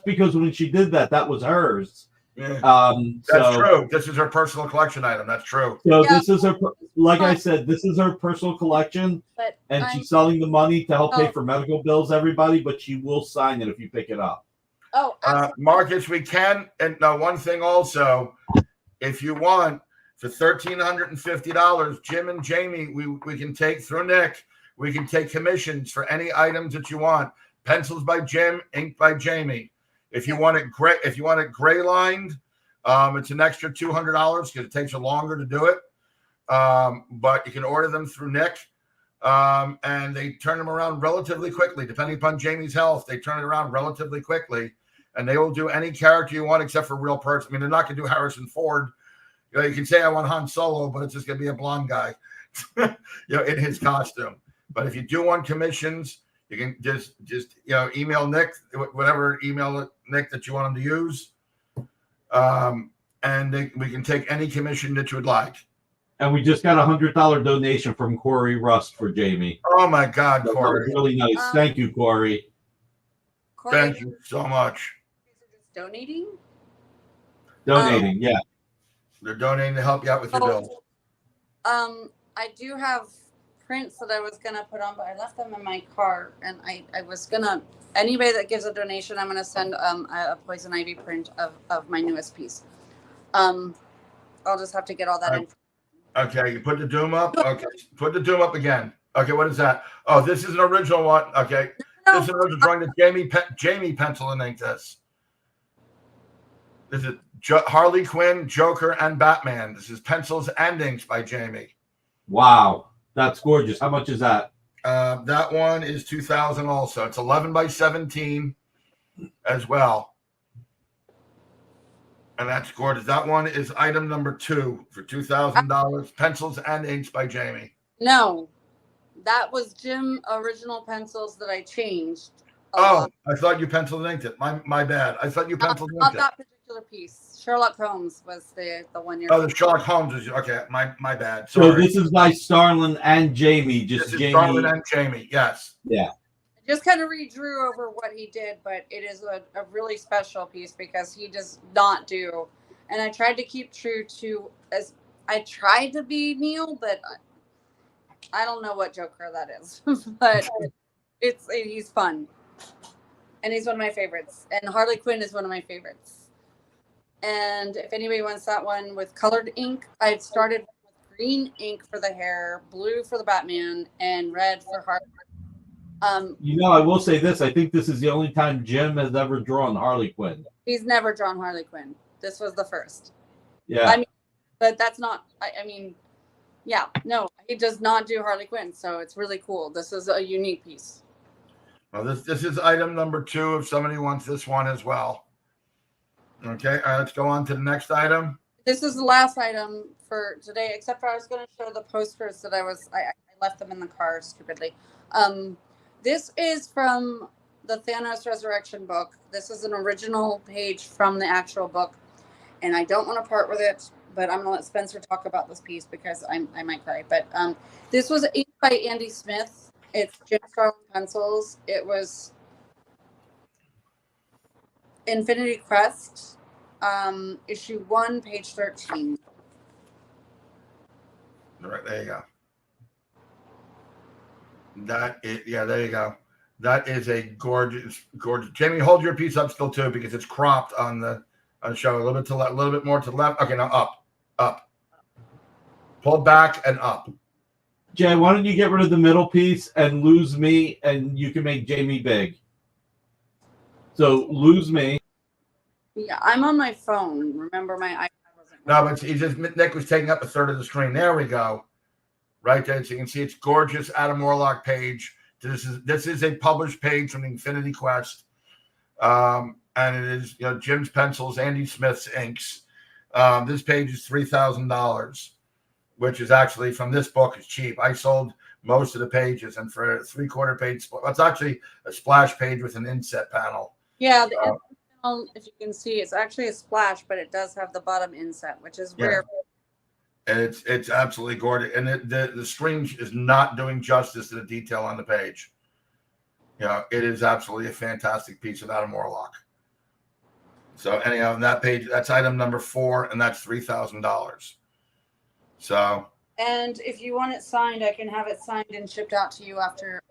because when she did that, that was hers. Yeah. That's true. This is her personal collection item. That's true. So this is her, like I said, this is her personal collection, and she's selling the money to help pay for medical bills, everybody. But she will sign it if you pick it up. Oh, Marcus, we can. And now, one thing also, if you want, for $1,350, Jim and Jamie, we can take through Nick. We can take commissions for any items that you want. Pencils by Jim, ink by Jamie. If you want it gray lined, it's an extra $200 because it takes you longer to do it. But you can order them through Nick, and they turn them around relatively quickly. Depending upon Jamie's health, they turn it around relatively quickly, and they will do any character you want except for real person. I mean, they're not going to do Harrison Ford. You know, you can say I want Han Solo, but it's just going to be a blonde guy, in his costume. But if you do want commissions, you can just email Nick, whatever email Nick that you want him to use, and we can take any commission that you would like. And we just got a $100 donation from Corey Rust for Jamie. Oh my God, Corey! Really nice. Thank you, Corey. Thank you so much. Donating. Donating, yeah. They're donating to help you out with your bills. I do have prints that I was gonna put on, but I left them in my car, and I was gonna. Anybody that gives a donation, I'm gonna send a Poison Ivy print of my newest piece. I'll just have to get all that in. Okay, you put the Doom up. Okay, put the Doom up again. Okay, what is that? Oh, this is an original one. Okay, this is an original drawing that Jamie pencil and ink this. This is Harley Quinn, Joker, and Batman. This is pencils and inks by Jamie. Wow, that's gorgeous. How much is that? That one is $2,000 also. It's 11 by 17 as well. And that's gorgeous. That one is item number 2 for $2,000. Pencils and inks by Jamie. No, that was Jim original pencils that I changed. Oh, I thought you penciled and inked it. My bad. I thought you penciled and inked it. That particular piece. Sherlock Holmes was the one you're. Oh, the Sherlock Holmes is okay. My bad. Sorry. So this is by Starlin and Jamie. Just this is Jamie. Starlin and Jamie. Yes. Yeah. I just kind of redrew over what he did, but it is a really special piece because he does not do. And I tried to keep true to as I tried to be Neil, but I don't know what Joker that is. But he's fun. And he's one of my favorites. And Harley Quinn is one of my favorites. And if anybody wants that one with colored ink, I've started with green ink for the hair, blue for the Batman, and red for Harley. I will say this. I think this is the only time Jim has ever drawn Harley Quinn. He's never drawn Harley Quinn. This was the first. Yeah. I mean, but that's not, yeah, no, he does not do Harley Quinn. So it's really cool. This is a unique piece. Well, this is item number 2 if somebody wants this one as well. Okay, all right, let's go on to the next item. This is the last item for today, except for I was going to show the posters that I left them in the car stupidly. This is from the Thanos Resurrection book. This is an original page from the actual book, and I don't want to part with it, but I'm going to let Spencer talk about this piece because I might cry. But this was inked by Andy Smith. It's Jim Starlin pencils. It was Infinity Crest, issue 1, page 13. All right, there you go. There you go. That is a gorgeous. Jamie, hold your piece up still too, because it's cropped on the show. A little bit to left, a little bit more to the left. Okay, now up. Pull back and up. Jay, why don't you get rid of the middle piece and lose me, and you can make Jamie big. So lose me. Yeah, I'm on my phone. Remember, my iPad wasn't. No, but Nick was taking up a third of the screen. There we go. Right there, so you can see it's gorgeous Adam Warlock page. This is a published page from the Infinity Quest, and it is Jim's pencils, Andy Smith's inks. This page is $3,000, which is actually from this book is cheap. I sold most of the pages, and for a 3/4 page, it's actually a splash page with an inset panel. Yeah, the inset panel, if you can see, it's actually a splash, but it does have the bottom inset, which is rare. And it's absolutely gorgeous, and the screen is not doing justice to the detail on the page. It is absolutely a fantastic piece of Adam Warlock. So anyhow, on that page, that's item number 4, and that's $3,000. So. And if you want it signed, I can have it signed and shipped out to you after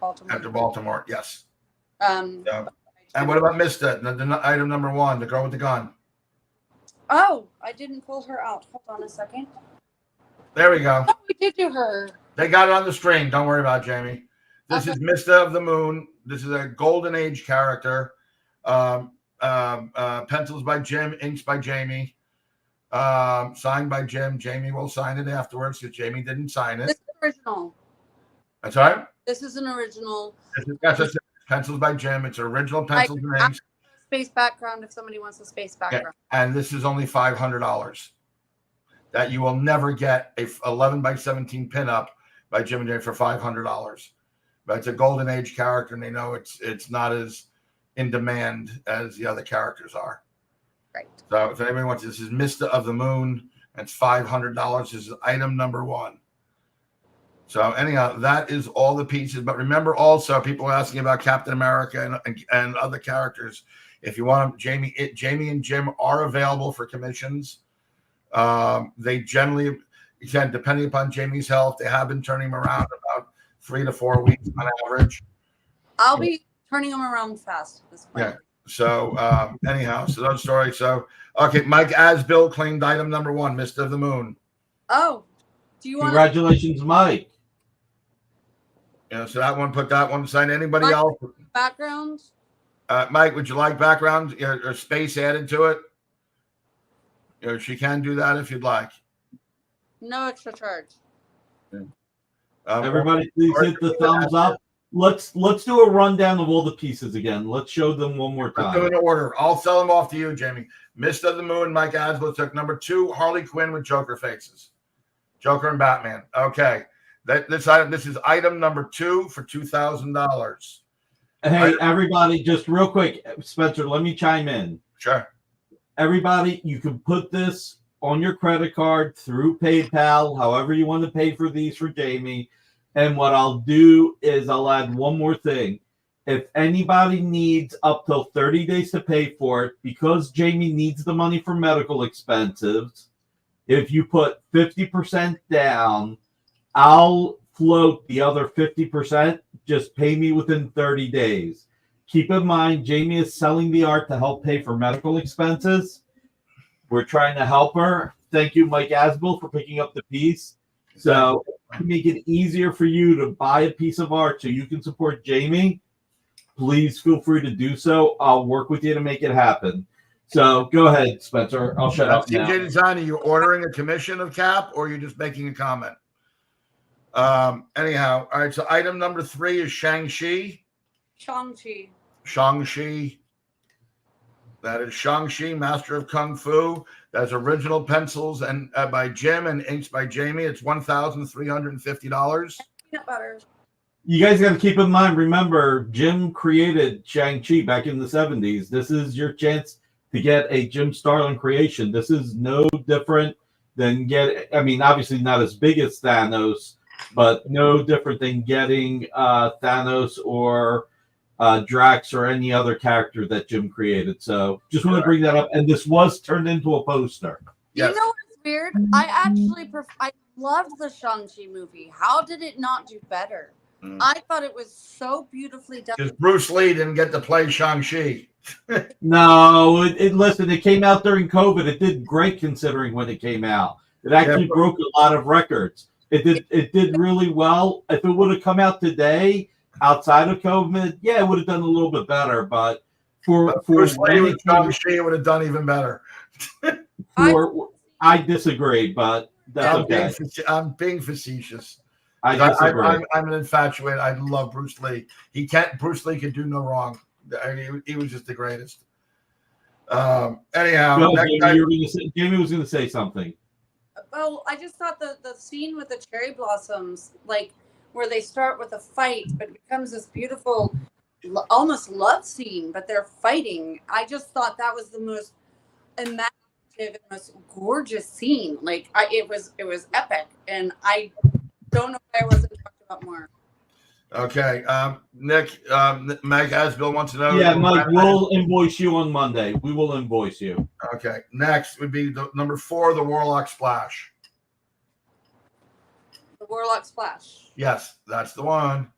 Baltimore. After Baltimore, yes. And what about Mista, the item number 1, the girl with the gun? Oh, I didn't pull her out. Hold on a second. There we go. Oh, we did do her. They got it on the screen. Don't worry about it, Jamie. This is Mista of the Moon. This is a Golden Age character. Pencils by Jim, inks by Jamie. Signed by Jim. Jamie will sign it afterwards because Jamie didn't sign it. This is original. That's right. This is an original. That's pencils by Jim. It's original pencils and inks. Space background if somebody wants a space background. Yeah, and this is only $500. That you will never get a 11 by 17 pinup by Jim and Jay for $500. But it's a Golden Age character, and they know it's not as in demand as the other characters are. Right. So if anybody wants, this is Mista of the Moon. It's $500. This is item number 1. So anyhow, that is all the pieces. But remember also, people are asking about Captain America and other characters. If you want them, Jamie and Jim are available for commissions. They generally, again, depending upon Jamie's health, they have been turning them around about 3 to 4 weeks on average. I'll be turning them around fast at this point. Yeah. So anyhow, so those stories. So okay, Mike Asbill claimed item number 1, Mista of the Moon. Oh, do you want? Congratulations, Mike. So that one, put that one aside. Anybody Mike, else? Background. Mike, would you like background or space added to it? She can do that if you'd like. No extra charge. Everybody, please hit the thumbs up. Let's do a rundown of all the pieces again. Let's show them one more Let's do time. it in order. I'll sell them off to you, Jamie. Mist of the Moon, Mike Asbill took number 2, Harley Quinn with Joker faces. Joker and Batman. Okay. This is item number 2 for $2,000. Hey, everybody, just real quick, Spencer, let me chime in. Sure. Everybody, you can put this on your credit card through PayPal, however you want to pay for these for Jamie. And what I'll do is I'll add one more thing. If anybody needs up till 30 days to pay for it, because Jamie needs the money for medical expenses, if you put 50% down, I'll float the other 50%. Just pay me within 30 days. Keep in mind, Jamie is selling the art to help pay for medical expenses. We're trying to help her. thank you, Mike Asbill, for picking up the piece. So to make it easier for you to buy a piece of art so you can support Jamie, please feel free to do so. I'll work with you to make it happen. So go ahead, Spencer. I'll shut up now. TJ Design, are you ordering a commission of Cap, or are you just making a comment? Anyhow, all right. So item number 3 is Shang-Chi. Shang-Chi. That is Shang-Chi, Master of Kung Fu. That's original pencils and by Jim and inks by Jamie. It's $1,350. Peanut butter. You guys got to keep in mind, remember, Jim created Shang-Chi back in the 70s. This is your chance to get a Jim Starlin creation. This is no different than obviously not as big as Thanos, but no different than getting Thanos or Drax or any other character that Jim created. So just want to bring that up. And this was turned into a poster. Yes. You know what's weird? I actually I loved the Shang-Chi movie. How did it not do better? I thought it was so beautifully done. Because Bruce Lee didn't get to play Shang-Chi. No, listen, it came out during COVID. It did great considering when it came out. It actually broke a lot of records. It did really well. If it would have come out today, outside of COVID, it would have done a little bit better. But for Bruce Lee with Shang-Chi, it would have done even better. I disagree, but that's okay. I'm being facetious. I disagree. I'm an infatuated. I love Bruce Lee. Bruce Lee could do no wrong. He was just the greatest. Anyhow, Jamie was going to say something. Well, I just thought the scene with the cherry blossoms, like where they start with a fight, but it becomes this beautiful, almost love scene, but they're fighting. I just thought that was the most imaginative and most gorgeous scene. Like it was epic, and I don't know why I wasn't talked about more. Okay, Nick, Mike Asbill wants to know. Yeah, Mike, we'll invoice you on Monday. We will invoice you. Okay, next would be number 4, the Warlock Splash. The Warlock Splash. Yes, that's the one.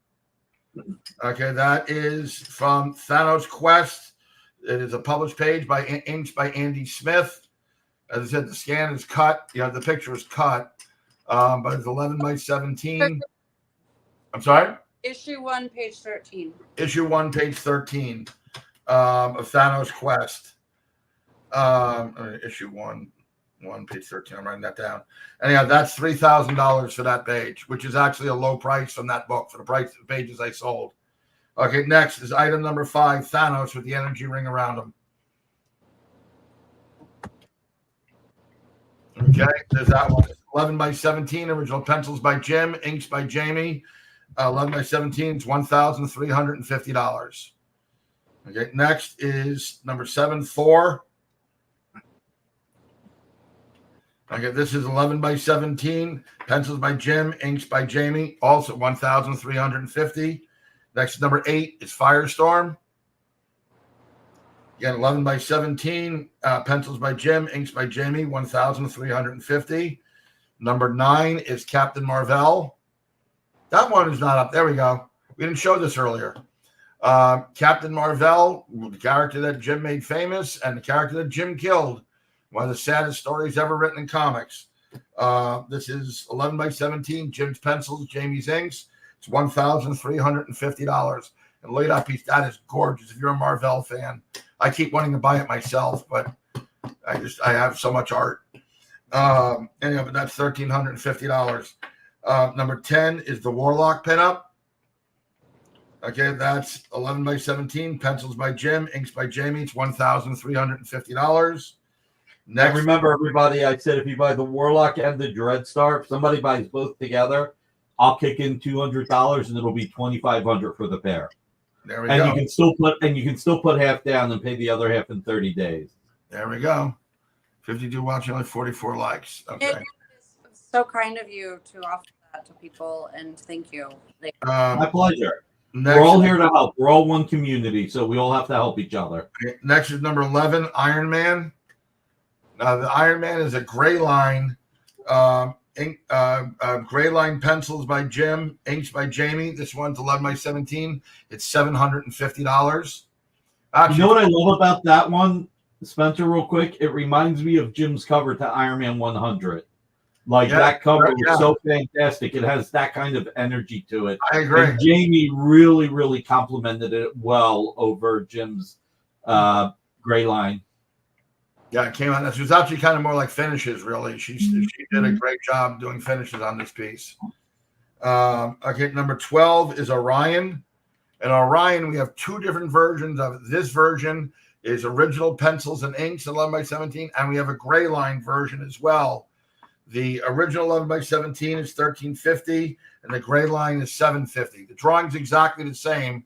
Okay, that is from Thanos Quest. It is a published page by inks by Andy Smith. As I said, the scan is cut. The picture is cut, but it's 11 by 17. I'm sorry? Issue 1, page 13. Issue 1, page 13 of Thanos Quest. Issue 1, page 13. I'm writing that down. Anyhow, that's $3,000 for that page, which is actually a low price from that book for the price of pages I sold. Okay, next is item number 5, Thanos with the energy ring around him. Okay, there's that one. 11 by 17, original pencils by Jim, inks by Jamie. 11 by 17 is $1,350. Okay, next is number 7, Thor. Okay, this is 11 by 17, pencils by Jim, inks by Jamie, also $1,350. Next, number 8 is Firestorm. Again, 11 by 17, pencils by Jim, inks by Jamie, $1,350. Number 9 is Captain Marvel. That one is not up. There we go. We didn't show this earlier. Captain Marvel, the character that Jim made famous and the character that Jim killed. One of the saddest stories ever written in comics. This is 11 by 17, Jim's pencils, Jamie's inks. It's $1,350. And look at that piece. That is gorgeous. If you're a Marvel fan, I keep wanting to buy it myself, but I have so much art. Anyhow, but that's $1,350. Number 10 is the Warlock pinup. Okay, that's 11 by 17, pencils by Jim, inks by Jamie. It's $1,350. Next, remember, everybody, I said if you buy the Warlock and the Dreadstar, if somebody buys both together, I'll kick in $200 and it'll be $2,500 for the pair. There we go. You can still put half down and pay the other half in 30 days. There we go. 52 watching, only 44 likes. Okay. It is so kind of you to offer that to people, and thank you. My pleasure. We're all here to help. We're all one community, so we all have to help each other. Next is number 11, Iron Man. Now, the Iron Man is a gray line, gray line pencils by Jim, inks by Jamie. This one's 11 by 17. It's $750. Actually, you know what I love about that one? Spencer, real quick, it reminds me of Jim's cover to Iron Man 100. Like Yeah, that cover yeah. was so fantastic. It has that kind of energy to it. I agree. And Jamie really, really complimented it well over Jim's gray line. Yeah, it came out. She was actually kind of more like finishes, really. She did a great job doing finishes on this piece. Okay, number 12 is Orion. And Orion, we have two different versions of it. This version is original pencils and inks, 11 by 17, and we have a gray line version as well. The original 11 by 17 is $13.50, and the gray line is $7.50. The drawing's exactly the same,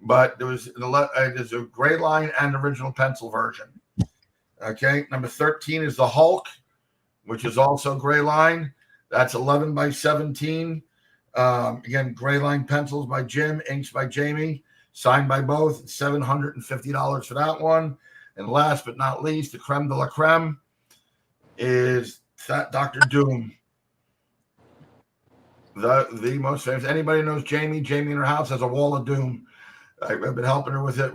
but there's a gray line and original pencil version. Okay, number 13 is the Hulk, which is also gray line. That's 11 by 17. Again, gray line pencils by Jim, inks by Jamie, signed by both. $750 for that one. And last but not least, the creme de la creme is Dr. Doom. The most famous. Anybody knows Jamie? Jamie in her house has a wall of doom. I've been helping her with it.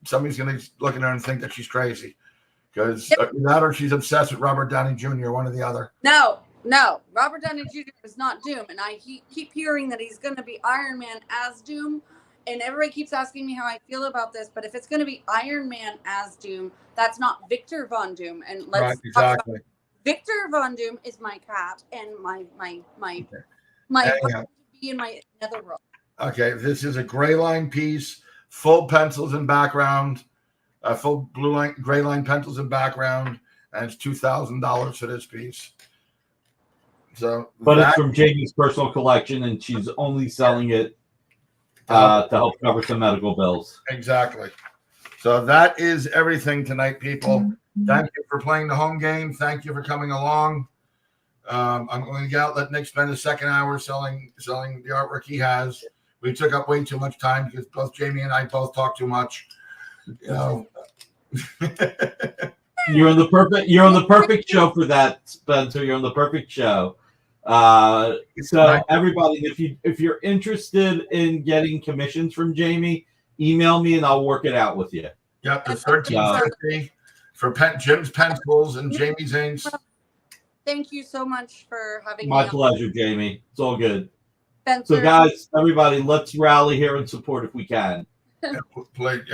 Somebody's going to look at her and think that she's crazy. Because that or she's obsessed with Robert Downey Jr., one or the other. No. Robert Downey Jr. is not Doom. And I keep hearing that he's going to be Iron Man as Doom. And everybody keeps asking me how I feel about this. But if it's going to be Iron Man as Doom, that's not Victor Von Doom. And let's talk about Victor Von Doom is my cat and my to be in my netherworld. Okay, this is a gray line piece, full pencils and background, full blue line, gray line pencils and background, and it's $2,000 for this piece. So, it's from Jamie's personal collection, and she's only selling it to help cover some medical bills. Exactly. So that is everything tonight, people. Thank you for playing the home game. Thank you for coming along. I'm going to let Nick spend the second hour selling the artwork he has. We took up way too much time because both Jamie and I both talk too much. You know. You're on the perfect show for that, Spencer. You're on the perfect show. So everybody, if you're interested in getting commissions from Jamie, email me and I'll work it out with you. Yep, the $13.50 for Jim's pencils and Jamie's inks. Thank you so much for having me. My pleasure, Jamie. It's all good. Spencer. So, guys, everybody, let's rally here and support if we can.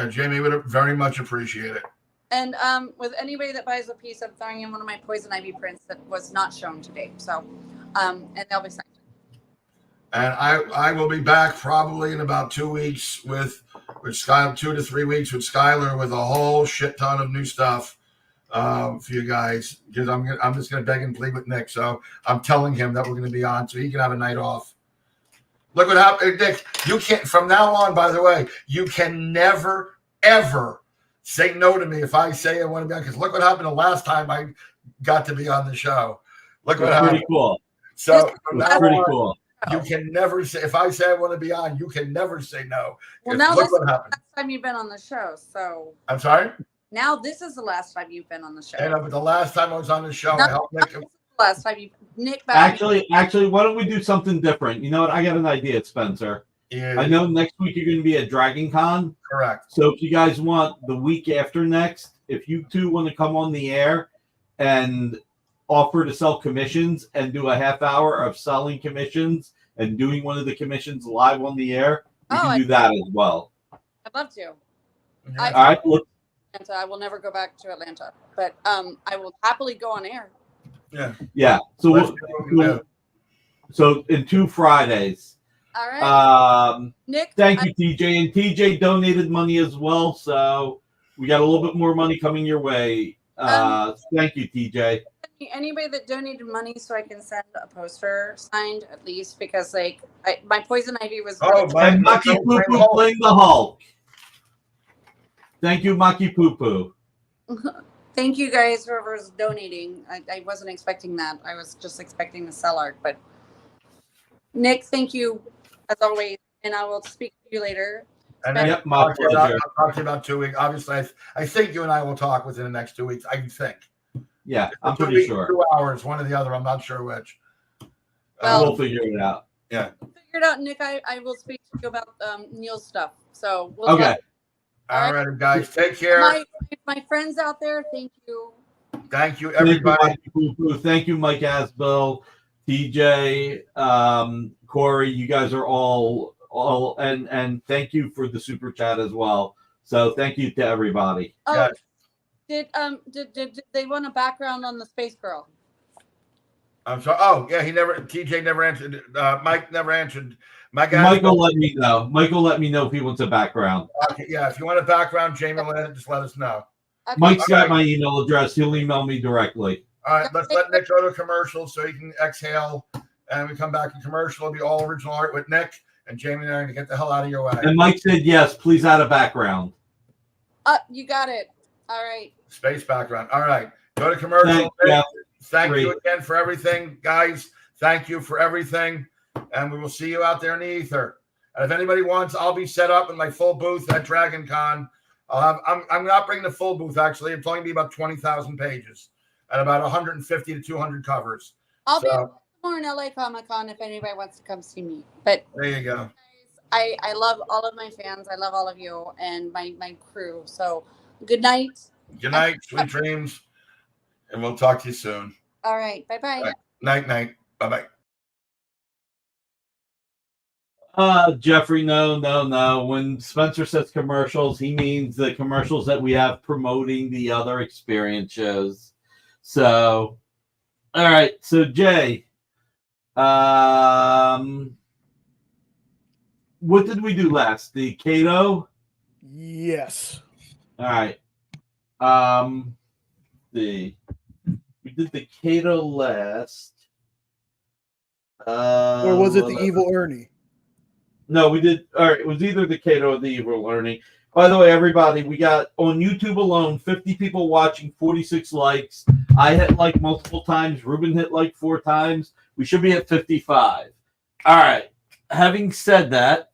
Jamie would very much appreciate it. And with anybody that buys a piece, I'm throwing in one of my poison ivy prints that was not shown today. So, and they'll be signed. And I will be back probably in about 2 weeks with Skylar, 2 to 3 weeks with Skylar with a whole shit ton of new stuff for you guys. Because I'm just going to beg and plead with Nick. So I'm telling him that we're going to be on so he can have a night off. Look what happened, Nick. You can't, from now on, by the way, you can never, ever say no to me if I say I want to be on. Because look what happened the last time I got to be on the show. Look what happened. Pretty cool. So from now pretty on, cool. You can never say, if I say I want to be on, you can never say no. Well, now look this what is happened. the last time you've been on the show. So I'm sorry? now this is the last time you've been on the show. I know, but the last time I was on the show, I helped Nick. Last time Nick back. Actually, why don't we do something different? You know what? I got an idea, Spencer. Yeah. I know next week you're going to be at Dragon Con. Correct. So if you guys want the week after next, if you two want to come on the air and offer to sell commissions and do a half hour of selling commissions and doing one of the commissions live on the air, you can do that as well. I'd love to. Yeah. All right. Look. I will never go back to Atlanta, but I will happily go on air. Yeah. So in 2 Fridays. All right. Nick, thank you, TJ, and TJ donated money as well, so we got a little bit more money coming your way. Thank you, TJ. Anybody that donated money so I can send a poster signed at least, because my poison ivy was. And Maki Poo Poo playing the Hulk. Thank you, Maki Poo Poo. Thank you guys, whoever's donating. I wasn't expecting that. I was just expecting to sell art. But Nick, thank you as always, and I will speak to you later. And yep, my pleasure. I'll talk to you about 2 weeks. Obviously, I think you and I will talk within the next 2 weeks. I think. Yeah, I'm pretty sure. 2 hours, one or the other. I'm not sure which. We'll figure it out. Yeah. Figure it out, Nick. I will speak to you about Neil's stuff. So okay. All right, guys. Take care. My friends out there, thank you. Thank you, everybody. Thank you, Mike Asbill, TJ, Corey. You guys are all and thank you for the super chat as well. So thank you to everybody. Oh, yes. Did they want a background on the Space Girl? I'm sorry. Oh, yeah, TJ never answered. Mike never answered. Michael let me know. Michael let me know if he wants a background. Okay, yeah, if you want a background, Jamie, just let us know. Okay. Mike's got my email address. He'll email me directly. All right, let's let Nick go to commercial so he can exhale. And we come back in commercial. It'll be all original art with Nick and Jamie and I to get the hell out of your way. And Mike said, yes, please add a background. You got it. All right. Space background. All right. Go to commercial. Thank you again for everything, guys. Thank you for everything. And we will see you out there in the ether. And if anybody wants, I'll be set up in my full booth at Dragon Con. I'm not bringing the full booth, actually. It's only be about 20,000 pages and about 150 to 200 covers. I'll be more in LA Comic Con if anybody wants to come see me. But there you go. I love all of my fans. I love all of you and my crew. So good night. Good night. Sweet dreams. And we'll talk to you soon. All right. Bye-bye. Night. Bye-bye. Jeffrey, no. When Spencer says commercials, he means the commercials that we have promoting the other experience shows. So, all right. So, Jay, what did we do last? The Cato? Yes. All right. We did the Cato last. Or was it the Evil Ernie? No, we did. All right, it was either the Cato or the Evil Ernie. By the way, everybody, we got on YouTube alone 50 people watching, 46 likes. I hit like multiple times. Ruben hit like 4 times. We should be at 55. All right. Having said that,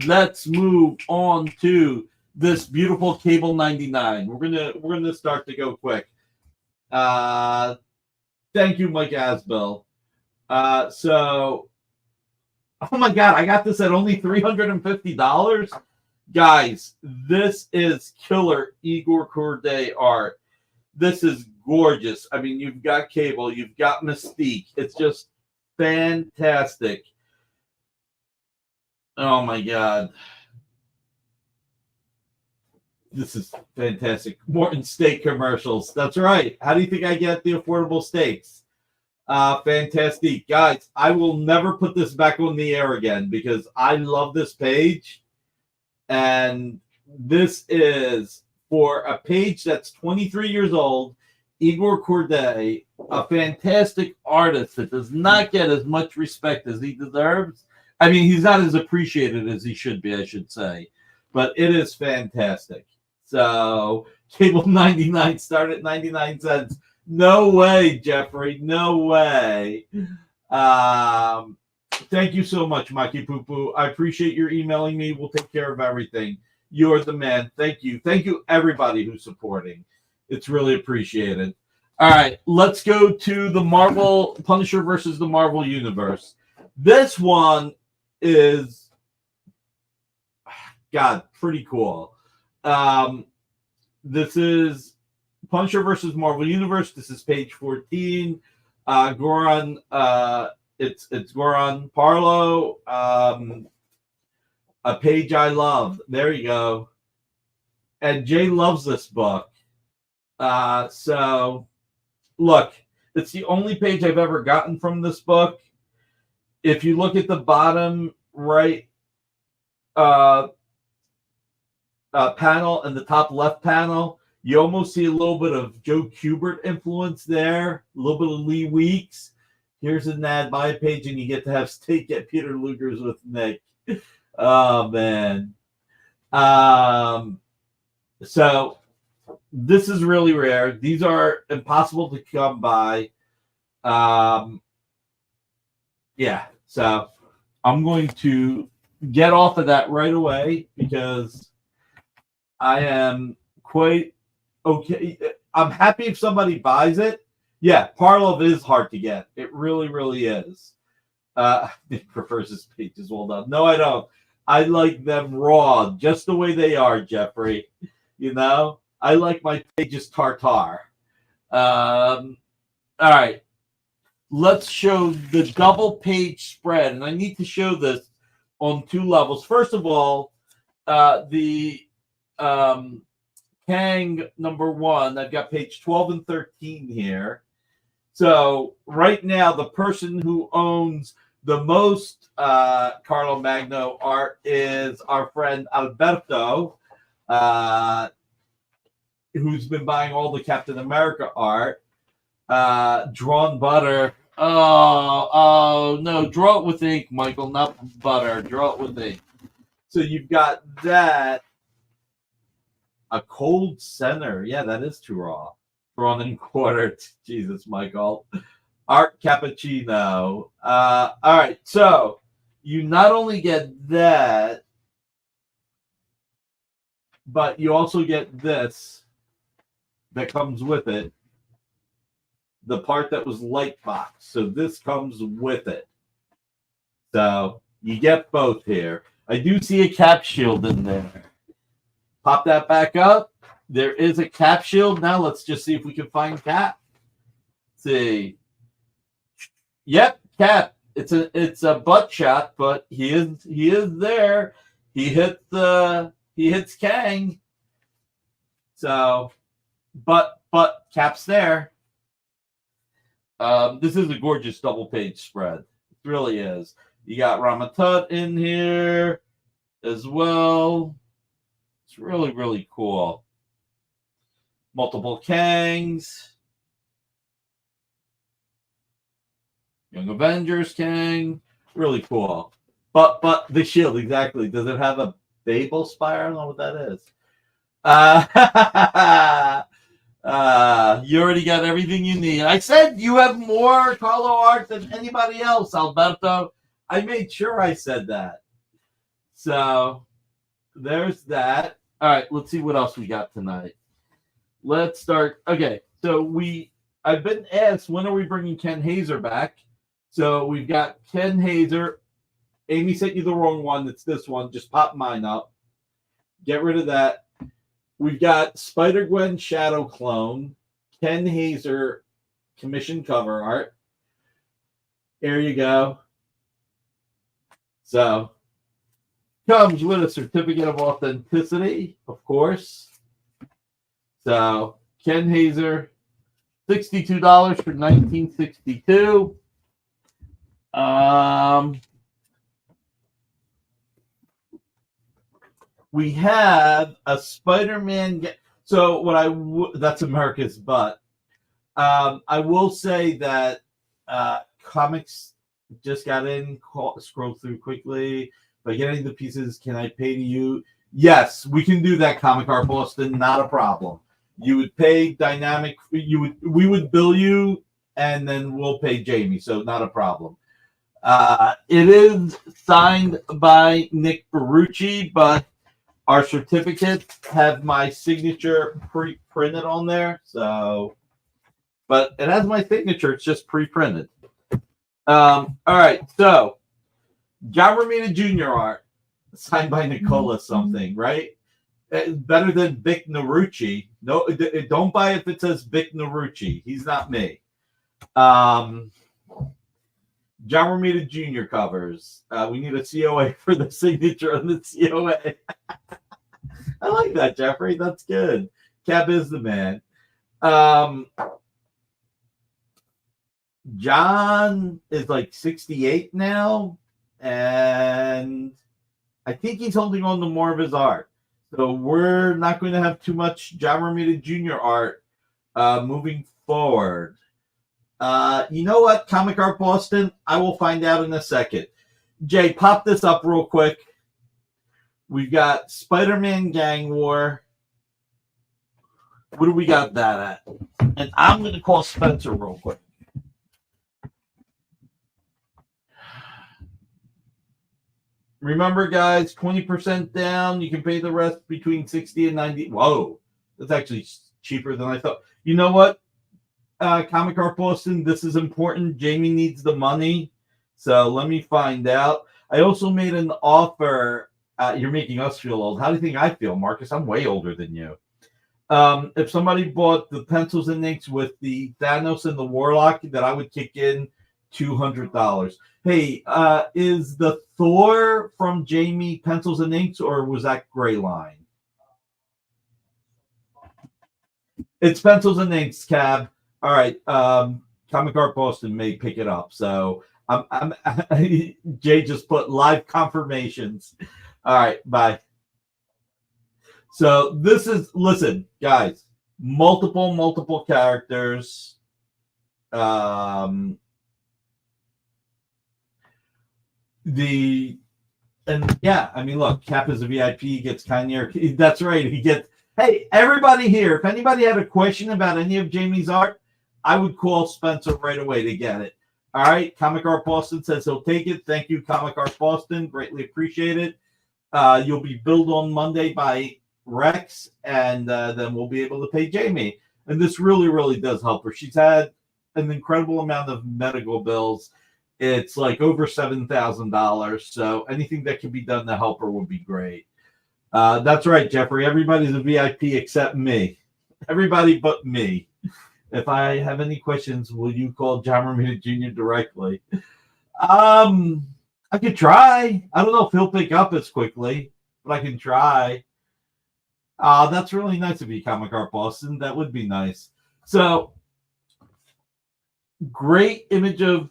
let's move on to this beautiful Cable 99. We're gonna start to go quick. Thank you, Mike Asbill. So, oh my God, I got this at only $350. Guys, this is killer Igor Corday art. This is gorgeous. I mean, you've got Cable, you've got Mystique. It's just fantastic. Oh my God. This is fantastic. Morton steak commercials. That's right. How do you think I get the affordable steaks? Fantastic. Guys, I will never put this back on the air again because I love this page. And this is for a page that's 23 years old. Igor Corday, a fantastic artist that does not get as much respect as he deserves. I mean, he's not as appreciated as he should be, I should say. But it is fantastic. So, Cable 99 started at 99 cents. No way, Jeffrey. No way. Thank you so much, Mikey Poo Poo. I appreciate your emailing me. We'll take care of everything. You're the man. Thank you. Thank you, everybody who's supporting. It's really appreciated. All right, let's go to the Marvel Punisher versus the Marvel Universe. This one is, God, pretty cool. This is Punisher versus Marvel Universe. This is page 14. Goran, it's Goran Parlo. A page I love. There you go. And Jay loves this book. So, look, it's the only page I've ever gotten from this book. If you look at the bottom right panel and the top left panel, you almost see a little bit of Joe Kubert influence there, a little bit of Lee Weeks. Here's an ad buy page, and you get to have steak at Peter Luger's with Nick. Oh, man. So this is really rare. These are impossible to come by. Yeah, so I'm going to get off of that right away because I am quite okay. I'm happy if somebody buys it. Yeah, Parlov is hard to get. It really, really is. He prefers his pages. Well done. No, I don't. I like them raw, just the way they are, Jeffrey. You know, I like my pages tartar. All right. Let's show the double page spread. And I need to show this on two levels. First of all, the Kang number 1, I've got page 12 and 13 here. So right now, the person who owns the most Carlo Magno art is our friend Alberto, who's been buying all the Captain America art. Drawn butter. Oh, no. Draw it with ink, Michael, not butter. Draw it with ink. So you've got that. A cold center. Yeah, that is too raw. Drawn in quarter. Jesus, Michael. Art cappuccino. All right. So you not only get that, but you also get this that comes with it. The part that was light box. So this comes with it. So you get both here. I do see a cap shield in there. Pop that back up. There is a cap shield. Now let's just see if we can find Cap. Let's see. Yep, Cap. It's a butt shot, but he is there. He hits Kang. So, but Cap's there. This is a gorgeous double page spread. It really is. You got Ramatut in here as well. It's really, really cool. Multiple Kangs. Young Avengers Kang. Really cool. But the shield, exactly. Does it have a Babel spire? I don't know what that is. You already got everything you need. I said you have more Carlo art than anybody else, Alberto. I made sure I said that. So there's that. All right, let's see what else we got tonight. Let's start. Okay, so I've been asked, when are we bringing Ken Hazer back? So we've got Ken Hazer. Amy sent you the wrong one. It's this one. Just pop mine up. Get rid of that. We've got Spider-Gwen Shadow Clone, Ken Hazer commission cover art. There you go. So, comes with a certificate of authenticity, of course. So, Ken Hazer, $62 for 1962. We have a Spider-Man. So that's America's butt. I will say that comics just got in. Scroll through quickly. By getting the pieces, can I pay to you? Yes, we can do that. Comic Art Boston, not a problem. You would pay Dynamic. We would bill you, and then we'll pay Jamie. So not a problem. It is signed by Nick Barucci, but our certificates have my signature pre-printed on there. So, but it has my signature. It's just pre-printed. All right. So, John Romita Jr. art signed by Nicola something, right? Better than Vic Narucci. No, don't buy it if it says Vic Narucci. He's not me. John Romita Jr. covers. We need a COA for the signature on the COA. I like that, Jeffrey. That's good. Cap is the man. John is like 68 now, and I think he's holding on to more of his art. So we're not going to have too much John Romita Jr. art moving forward. You know what, Comic Art Boston? I will find out in a second. Jay, pop this up real quick. We've got Spider-Man Gang War. What do we got that at? And I'm going to call Spencer real quick. Remember, guys, 20% down. You can pay the rest between 60 and 90. Whoa, that's actually cheaper than I thought. You know what? Comic Art Boston, this is important. Jamie needs the money, so let me find out. I also made an offer You're making us feel old. How do you think I feel, Marcus? I'm way older than you. If somebody bought the pencils and inks with the Thanos and the Warlock, that I would kick in $200. Hey, is the Thor from Jamie pencils and inks, or was that Gray Line? It's pencils and inks, Cab. All right. Comic Art Boston may pick it up. So Jay just put live confirmations. All right. Bye. So this is, listen, guys, multiple characters. And yeah, I mean, look, Cap is a VIP, he gets Kanye. That's right. He gets, hey, everybody here, if anybody had a question about any of Jamie's art, I would call Spencer right away to get it. All right. Comic Art Boston says he'll take it. Thank you, Comic Art Boston. Greatly appreciate it. You'll be billed on Monday by Rex, and then we'll be able to pay Jamie. And this really does help her. She's had an incredible amount of medical bills. It's like over $7,000. So anything that can be done to help her would be great. That's right, Jeffrey. Everybody's a VIP except me. Everybody but me. If I have any questions, will you call John Romita Jr. directly? I could try. I don't know if he'll pick up as quickly, but I can try. That's really nice of you, Comic Art Boston. That would be nice. So, great image of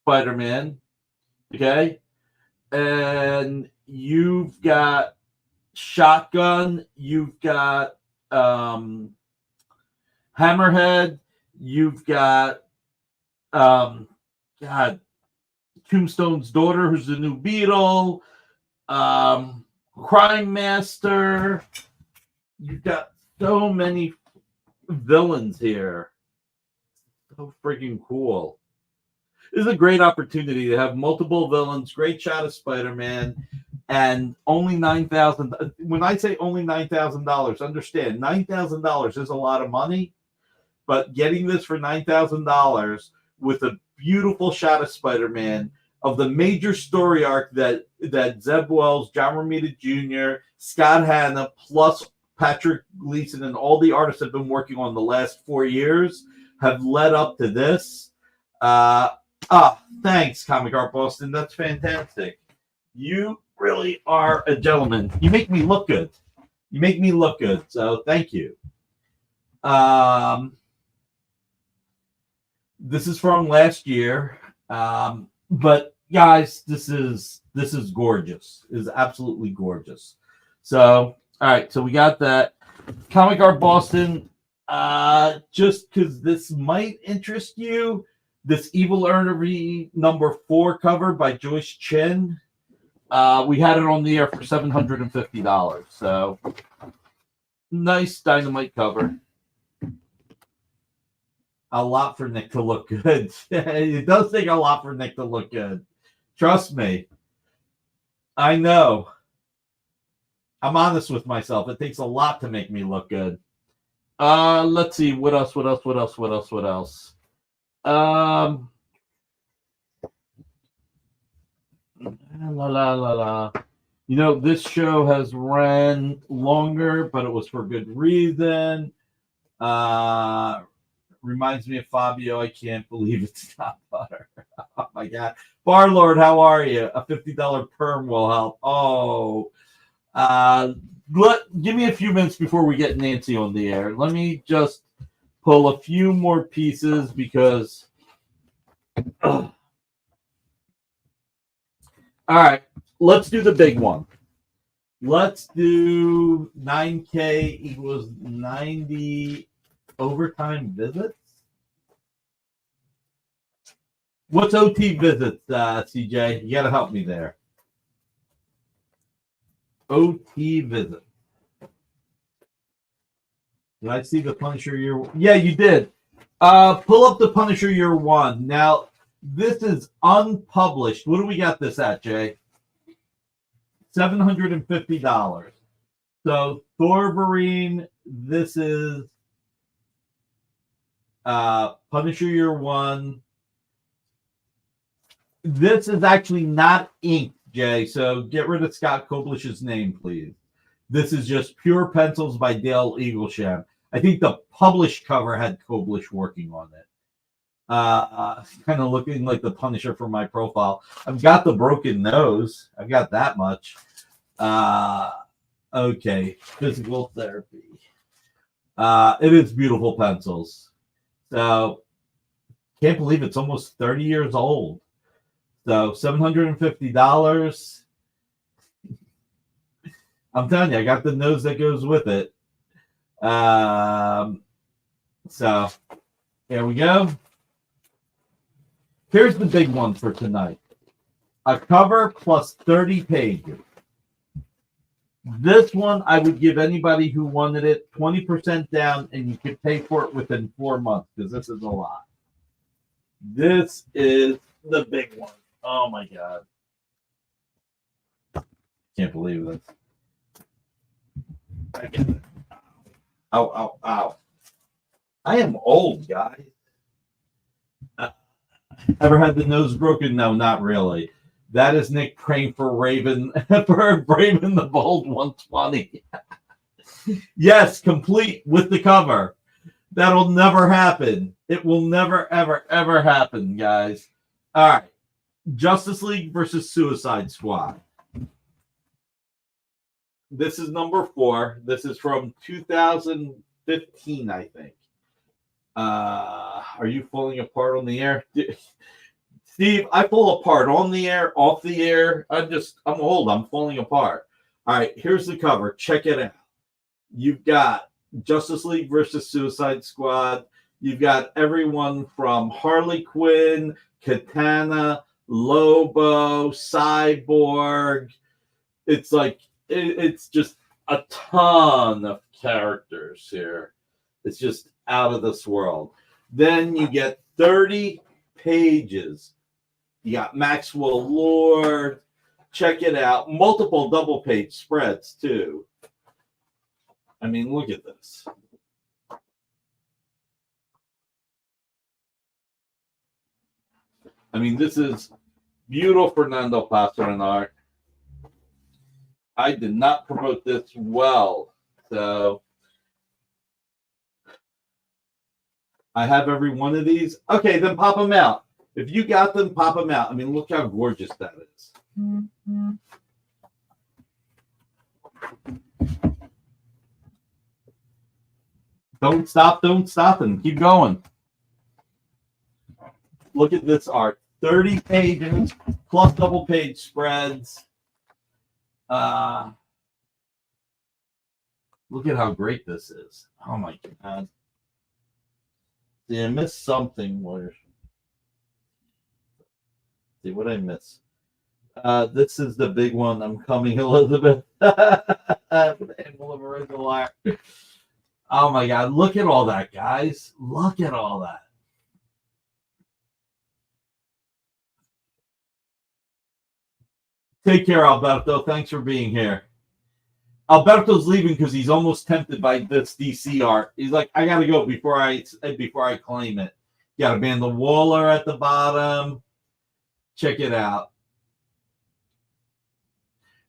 Spider-Man. Okay. And you've got Shotgun. You've got Hammerhead. You've got Tombstone's daughter, who's the new Beetle. Crime Master. You've got so many villains here. So freaking cool. This is a great opportunity to have multiple villains, great shot of Spider-Man, and only $9,000. When I say only $9,000, understand $9,000 is a lot of money, but getting this for $9,000 with a beautiful shot of Spider-Man, of the major story arc that Zeb Wells, John Romita Jr., Scott Hanna, plus Patrick Gleason, and all the artists have been working on the last 4 years have led up to this. Thanks, Comic Art Boston. That's fantastic. You really are a gentleman. You make me look good. You make me look good. So thank you. This is from last year. But guys, this is gorgeous. It is absolutely gorgeous. So, all right, so we got that. Comic Art Boston, just because this might interest you, this Evil Earnery #4 cover by Joyce Chin. We had it on the air for $750. So, nice Dynamite cover. A lot for Nick to look good. It does take a lot for Nick to look good. Trust me. I know. I'm honest with myself. It takes a lot to make me look good. Let's see. What else? You know, this show has ran longer, but it was for good reason. Reminds me of Fabio. I can't believe it's not butter. Oh my God. Barlord, how are you? A $50 perm will help. Oh, give me a few minutes before we get Nancy on the air. Let me just pull a few more pieces because. All right, let's do the big one. Let's do 9K equals 90 overtime visits. What's OT visits, CJ? You got to help me there. OT visit. Did I see the Punisher year? Yeah, you did. Pull up the Punisher year 1. Now, this is unpublished. What do we got this at, Jay? $750. So, Thorberine, this is Punisher year 1. This is actually not inked, Jay. So get rid of Scott Koblish's name, please. This is just pure pencils by Dale Eaglesham. I think the published cover had Koblish working on it. Kind of looking like the Punisher from my profile. I've got the broken nose. I've got that much. Okay, physical therapy. It is beautiful pencils. So can't believe it's almost 30 years old. So $750. I'm telling you, I got the nose that goes with it. So here we go. Here's the big one for tonight. A cover plus 30 pages. This one, I would give anybody who wanted it 20% down, and you could pay for it within 4 months, because this is a lot. This is the big one. Oh, my God. Can't believe this. I get it. Ow, ow, ow. I am old, guys. Ever had the nose broken? No, not really. That is Nick praying for Raven the Bold 120. Yes, complete with the cover. That'll never happen. It will never, ever, ever happen, guys. All right. Justice League versus Suicide Squad. This is number 4. This is from 2015, I think. Are you falling apart on the air? Steve, I fall apart on the air, off the air. I'm old. I'm falling apart. All right, here's the cover. Check it out. You've got Justice League versus Suicide Squad. You've got everyone from Harley Quinn, Katana, Lobo, Cyborg. It's like, it's just a ton of characters here. It's just out of this world. Then you get 30 pages. You got Maxwell Lord. Check it out. Multiple double page spreads, too. I mean, look at this. I mean, this is beautiful Fernando Pasternak. I did not promote this well. So I have every one of these. Okay, then pop them out. If you got them, pop them out. I mean, look how gorgeous that is. Mm-hmm. Don't stop, and keep going. Look at this art. 30 pages plus double page spreads. Look at how great this is. Oh my God. Did I miss something? See what I miss. This is the big one. I'm coming, Elizabeth. Oh my God. Look at all that, guys. Look at all that. Take care, Alberto. Thanks for being here. Alberto's leaving because he's almost tempted by this DC art. He's like, I gotta go before I claim it. You got Amanda Waller at the bottom. Check it out.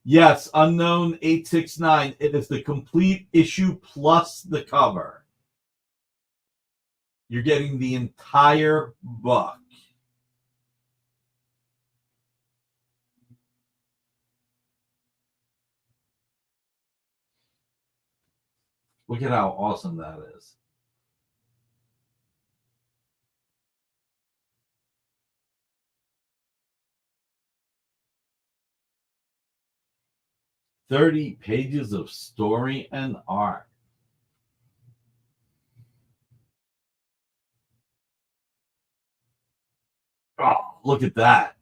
Yes, Unknown 869. It is the complete issue plus the cover. You're getting the entire book. Look at how awesome that is. "30 pages of story and art." Oh, look at that.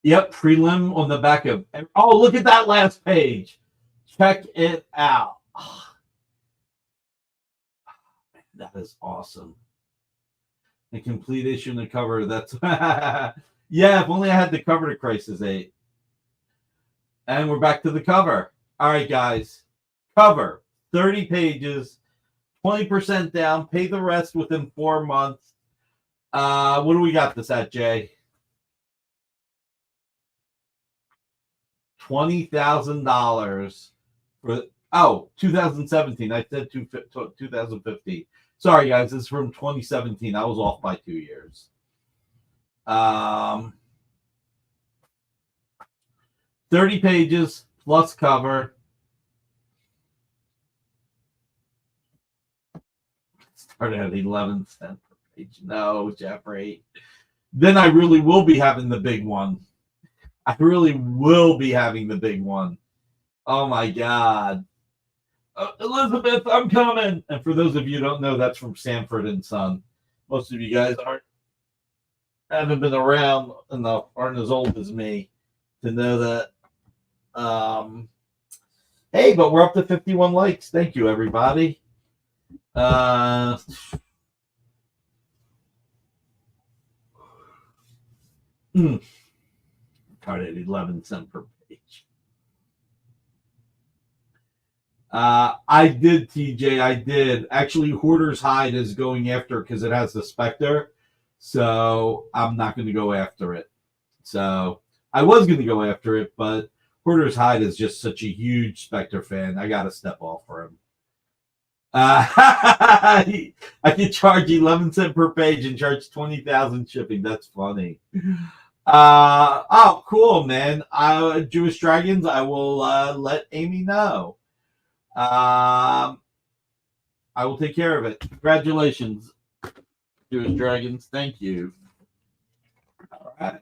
Yep, prelim on the back of. Oh, look at that last page. Check it out. Oh, man, that is awesome. A complete issue in the cover. That's yeah. If only I had the cover to Crisis 8. And we're back to the cover. All right, guys. Cover, 30 pages, 20% down, pay the rest within 4 months. What do we got this at, Jay? $20,000 for 2017. I said 2015. Sorry, guys, this is from 2017. I was off by 2 years. 30 pages plus cover. Started at 11 cents per page. No, Jeffrey. Then I really will be having the big one. I really will be having the big one. Oh my God. Elizabeth, I'm coming. And for those of you who don't know, that's from Sanford and Son. Most of you guys haven't been around enough, aren't as old as me to know that. Hey, but we're up to 51 likes. Thank you, everybody. Card at 11 cents per page. I did, TJ. I did. Actually, Hoarder's Hide is going after because it has the Spectre. So I'm not going to go after it. So I was going to go after it, but Hoarder's Hide is just such a huge Spectre fan. I got to step off for him. I can charge 11 cents per page and charge 20,000 shipping. That's funny. Oh, cool, man. Jewish Dragons, I will let Amy know. I will take care of it. Congratulations, Jewish Dragons. Thank you. All right.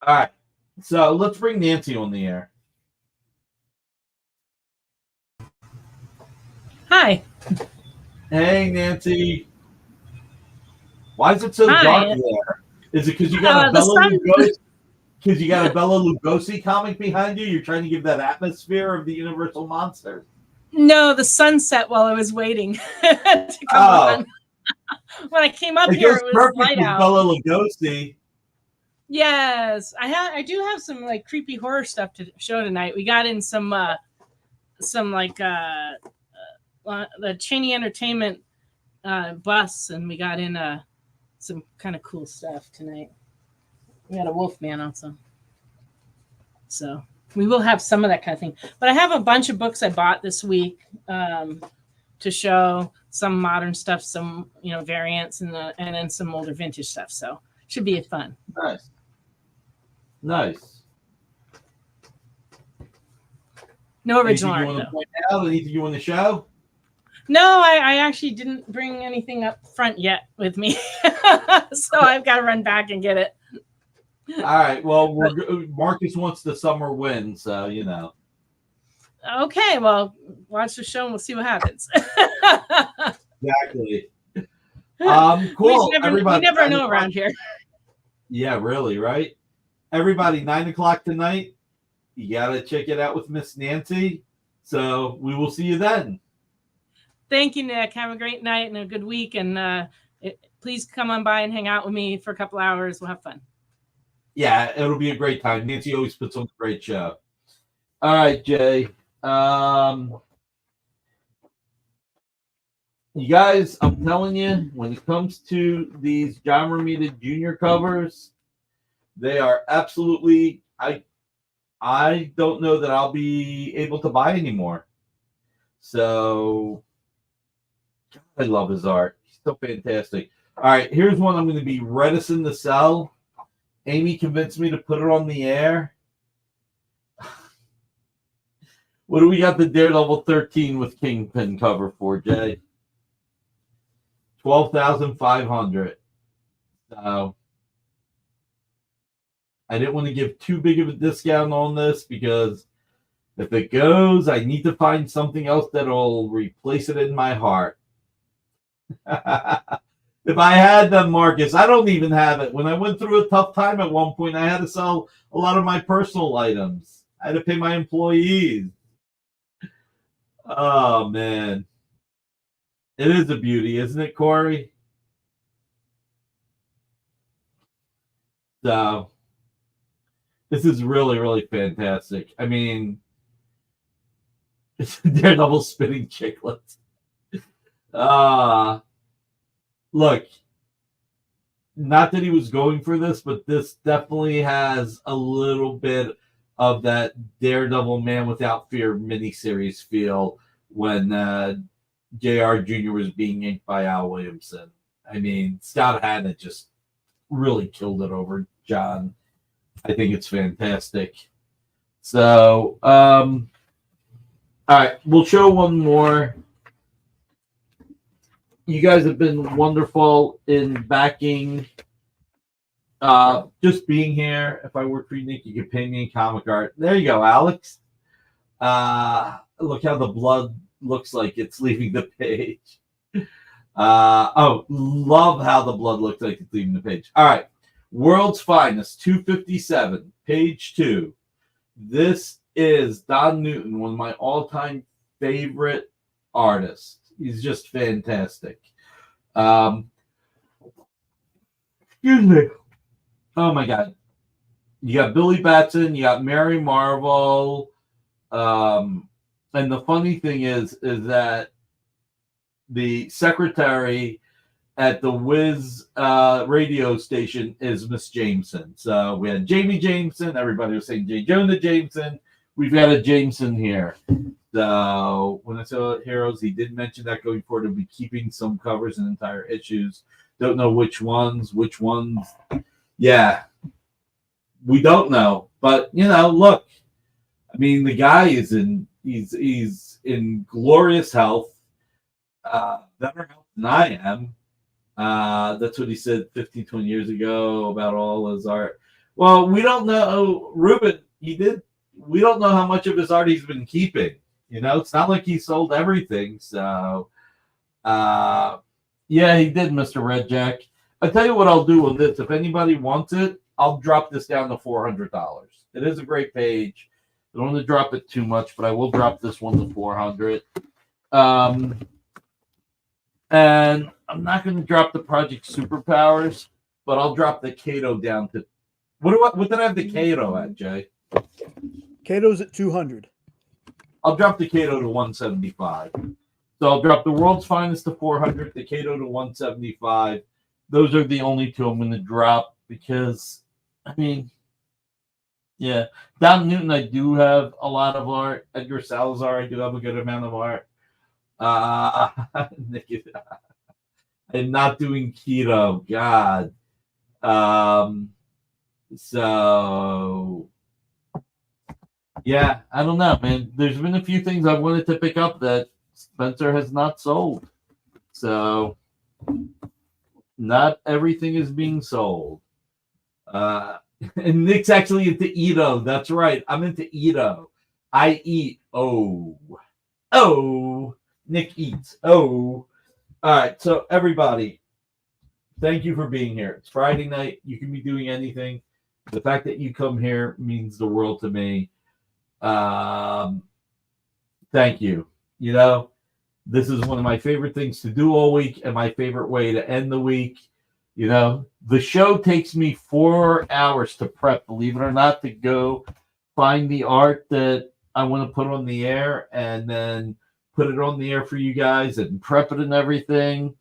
All right. So let's bring Nancy on the air. Hi. Hey, Nancy. Why is it so Hi. dark there? Is it because you got a Bella Lugosi? Because you got a Bella Lugosi comic behind you? You're trying to give that atmosphere of the Universal Monsters. No, the sun set while I was waiting to come on. When I came up here, it was light out. Bella Lugosi. Yes, I do have some like creepy horror stuff to show tonight. We got in some like the Cheney Entertainment bus, and we got in some kind of cool stuff tonight. We got a Wolfman also, so we will have some of that kind of thing. But I have a bunch of books I bought this week to show, some modern stuff, some variants, and then some older vintage stuff. So should be fun. Nice. No original art. Anything you want to point out? Anything you want to show? No, I actually didn't bring anything up front yet with me, so I've got to run back and get it. All right. Well, Marcus wants the summer win, so Okay. Well, watch the show and we'll see what happens. Exactly. Cool. We never know around here. Yeah, really, right? Everybody, 9 o'clock tonight. You gotta check it out with Miss Nancy. So we will see you then. Thank you, Nick. Have a great night and a good week. And please come on by and hang out with me for a couple hours. We'll have fun. Yeah, it'll be a great time. Nancy always puts on a great show. All right, Jay. You guys, I'm telling you, when it comes to these John Romita Jr. covers, they are absolutely. I don't know that I'll be able to buy anymore. So I love his art. He's so fantastic. All right, here's one I'm going to be reticent to sell. Amy convinced me to put it on the air. What do we got the Daredevil 13 with Kingpin cover for, Jay? $12,500. So I didn't want to give too big of a discount on this because if it goes, I need to find something else that'll replace it in my heart. If I had them, Marcus, I don't even have it. When I went through a tough time at one point, I had to sell a lot of my personal items. I had to pay my employees. Oh, man. It is a beauty, isn't it, Corey? So this is really, really fantastic. I mean, it's Daredevil spitting chiclets. Look, not that he was going for this, but this definitely has a little bit of that Daredevil Man Without Fear miniseries feel when J.R. Jr. was being inked by Al Williamson. I mean, Scott Hanna just really killed it over John. I think it's fantastic. So, all right, we'll show one more. You guys have been wonderful in backing, just being here. If I work for you, Nick, you could pay me in comic art. There you go, Alex. Look how the blood looks like it's leaving the page. Love how the blood looks like it's leaving the page. All right. World's Finest, 257, page 2. This is Don Newton, one of my all-time favorite artists. He's just fantastic. Excuse me. Oh my God. You got Billy Batson, you got Mary Marvel. And the funny thing is that the secretary at the Wiz radio station is Miss Jameson. So we had Jamie Jameson. Everybody was saying J. Jonah Jameson. We've got a Jameson here. So when I saw Heroes, he did mention that going forward, he'll be keeping some covers and entire issues. Don't know which ones. Yeah, we don't know. But look, I mean, the guy is he's in glorious health, better health than I am. That's what he said 15, 20 years ago about all his art. Well, we don't know, Ruben. We don't know how much of his art he's been keeping. It's not like he sold everything. So, yeah, he did, Mr. Red Jack. I'll tell you what I'll do with this. If anybody wants it, I'll drop this down to $400. It is a great page. I don't want to drop it too much, but I will drop this one to $400. And I'm not going to drop the Project Superpowers, but I'll drop the Kato down to what did I have the Kato at, Jay? Kato's at 200. I'll drop the Kato to 175. So I'll drop the World's Finest to 400, the Kato to 175. Those are the only two I'm going to drop because, I mean, yeah. Don Newton, I do have a lot of art. Edgar Salazar, I do have a good amount of art. I'm not doing keto. God. So yeah, I don't know, man. There's been a few things I wanted to pick up that Spencer has not sold. So not everything is being sold. And Nick's actually into Ito. That's right. I'm into Ito. I eat. Oh. Nick eats. Oh. All right. So everybody, thank you for being here. It's Friday night. You can be doing anything. The fact that you come here means the world to me. Thank you. This is one of my favorite things to do all week and my favorite way to end the week. The show takes me 4 hours to prep, believe it or not, to go find the art that I want to put on the air and then put it on the air for you guys and prep it and everything.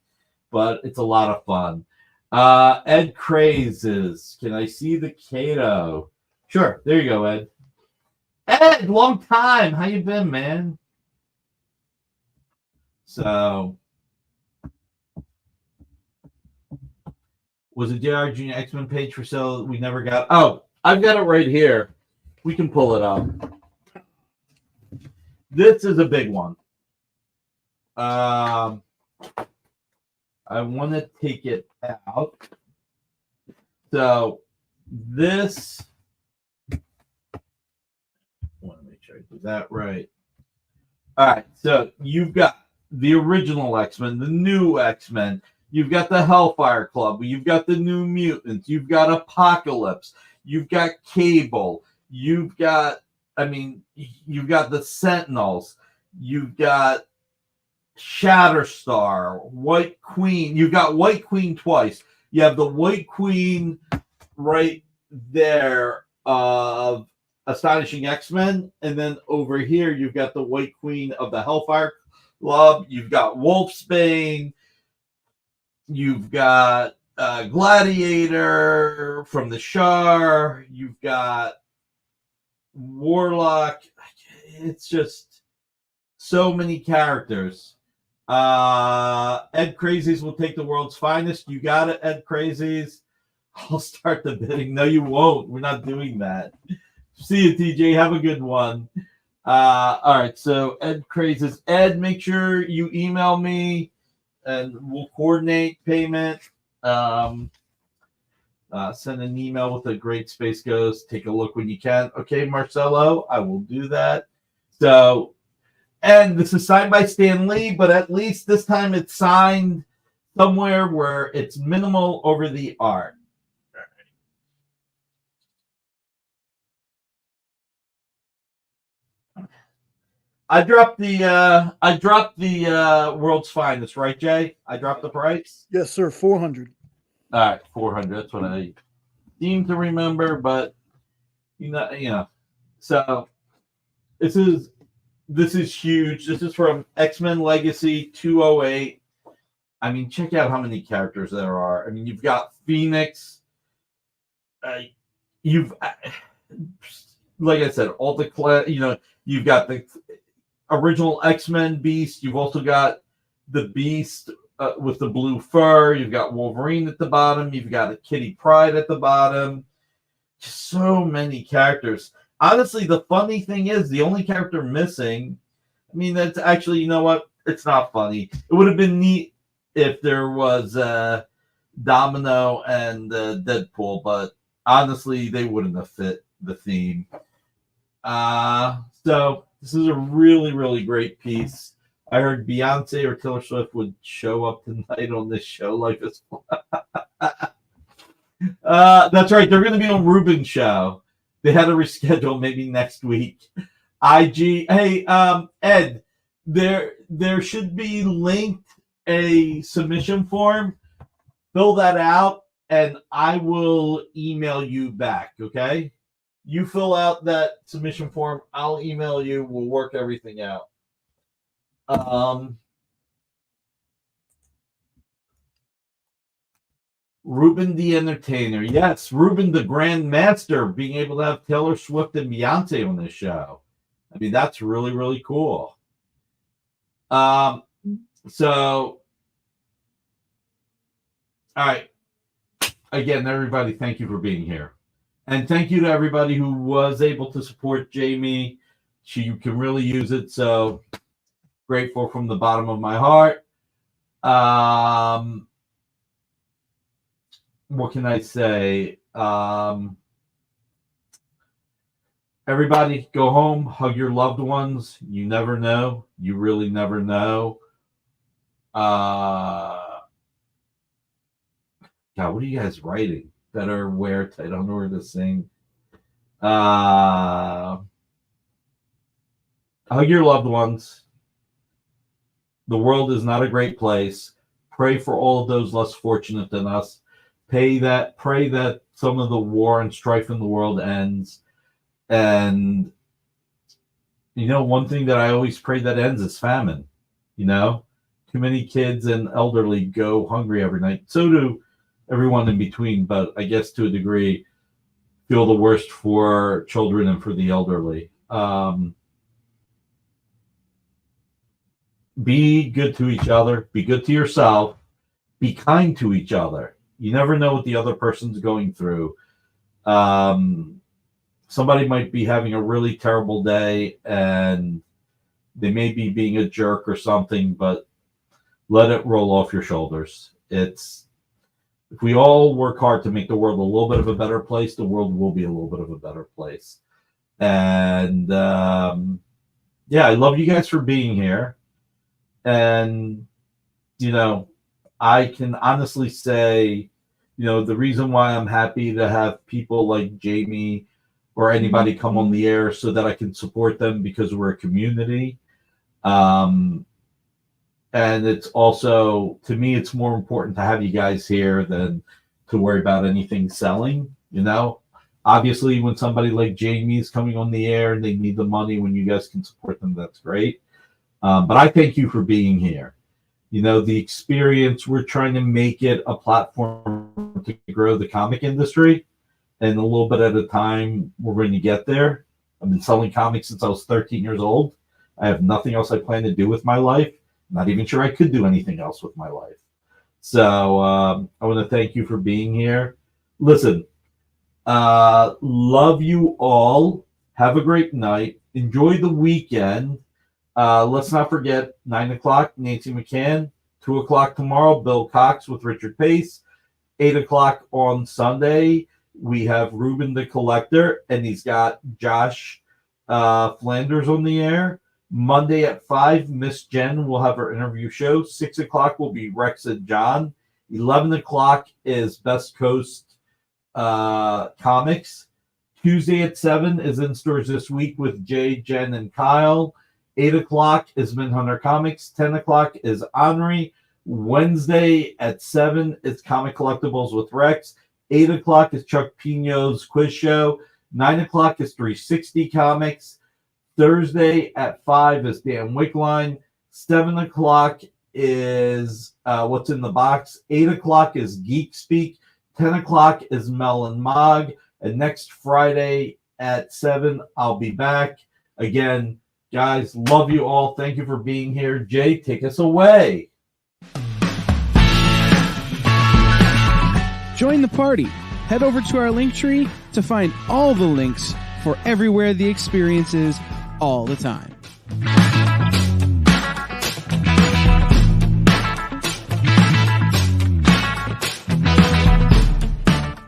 But it's a lot of fun. Ed Crazes. Can I see the Kato? Sure. There you go, Ed. Ed, long time. How you been, man? So, was it JR Junior X-Men page for sale we never got? Oh, I've got it right here. We can pull it up. This is a big one. I want to take it out. So, this... I want to make sure I do that right. All right, so you've got the original X-Men, the new X-Men. You've got the Hellfire Club. You've got the New Mutants. You've got Apocalypse. You've got Cable. You've got the Sentinels. You've got Shatterstar, White Queen. You've got White Queen twice. You have the White Queen right there of Astonishing X-Men, and then over here you've got the White Queen of the Hellfire Club. You've got Wolfsbane. You've got Gladiator from the Shar. You've got Warlock. It's just so many characters. Ed Crazies will take the world's finest. You got it, Ed Crazies. I'll start the bidding. No, you won't. We're not doing that. See you, TJ. Have a good one. All right. So Ed Crazies. Ed, make sure you email me and we'll coordinate payment. Send an email with a great Space Ghost. Take a look when you can. Okay, Marcelo, I will do that. So, and this is signed by Stan Lee, but at least this time it's signed somewhere where it's minimal over the art. I dropped the world's finest, right, Jay? I dropped the price. Yes, sir. 400. All right, 400. That's what I seem to remember, but you know. So this is huge. This is from X-Men Legacy 208. I mean, check out how many characters there are. I mean, you've got Phoenix. You've, like I said, all the you've got the original X-Men Beast. You've also got the Beast with the blue fur. You've got Wolverine at the bottom. You've got a Kitty Pryde at the bottom. Just so many characters. Honestly, the funny thing is the only character missing. I mean, that's actually, you know what? It's not funny. It would have been neat if there was Domino and Deadpool, but honestly, they wouldn't have fit the theme. So this is a really, really great piece. I heard Beyonce or Taylor Swift would show up tonight on this show like this. That's right. They're going to be on Ruben's show. They had to reschedule maybe next week. Hey, Ed, there should be linked a submission form. Fill that out, and I will email you back, okay? You fill out that submission form. I'll email you. We'll work everything out. Ruben the Entertainer. Yes, Ruben the Grand Master, being able to have Taylor Swift and Beyonce on this show. I mean, that's really, really cool. So, all right. Again, everybody, thank you for being here. And thank you to everybody who was able to support Jamie. She can really use it. So grateful from the bottom of my heart. What can I say? Everybody, go home, hug your loved ones. You never know. You really never know. God, what are you guys writing? Better wear. I don't know where to sing. Hug your loved ones. The world is not a great place. Pray for all of those less fortunate than us. Pray that some of the war and strife in the world ends. And, one thing that I always pray that ends is famine. Too many kids and elderly go hungry every night. So do everyone in between, but I guess to a degree, feel the worst for children and for the elderly. Be good to each other. Be good to yourself. Be kind to each other. You never know what the other person's going through. Somebody might be having a really terrible day and they may be being a jerk or something, but let it roll off your shoulders. If we all work hard to make the world a little bit of a better place, the world will be a little bit of a better place. And I love you guys for being here. And, I can honestly say, the reason why I'm happy to have people like Jamie or anybody come on the air so that I can support them because we're a community. And it's also, to me, it's more important to have you guys here than to worry about anything selling. Obviously, when somebody like Jamie is coming on the air and they need the money, when you guys can support them, that's great. But I thank you for being here. You know, the experience, we're trying to make it a platform to grow the comic industry. And a little bit at a time, we're going to get there. I've been selling comics since I was 13 years old. I have nothing else I plan to do with my life. Not even sure I could do anything else with my life. So I want to thank you for being here. Listen, love you all. Have a great night. Enjoy the weekend. Let's not forget 9 o'clock, Nancy McCann. 2 o'clock tomorrow, Bill Cox with Richard Pace. 8 o'clock on Sunday, we have Ruben the Collector, and he's got Josh Flanders on the air. Monday at 5, Miss Jen will have her interview show. 6 o'clock will be Rex and John. 11 o'clock is Best Coast Comics. Tuesday at 7 is in stores this week with Jay, Jen, and Kyle. 8 o'clock is Manhunter Comics. 10 o'clock is Henri. Wednesday at 7 is Comic Collectibles with Rex. 8 o'clock is Chuck Pino's quiz show. 9 o'clock is 360 Comics. Thursday at 5 is Dan Wickline. 7 o'clock is What's in the Box. 8 o'clock is Geek Speak. 10 o'clock is Mel and Mog. And next Friday at 7, I'll be back. Again, guys, love you all. Thank you for being here. Jay, take us away. Join the party. Head over to our Linktree to find all the links for everywhere the experience is all the time.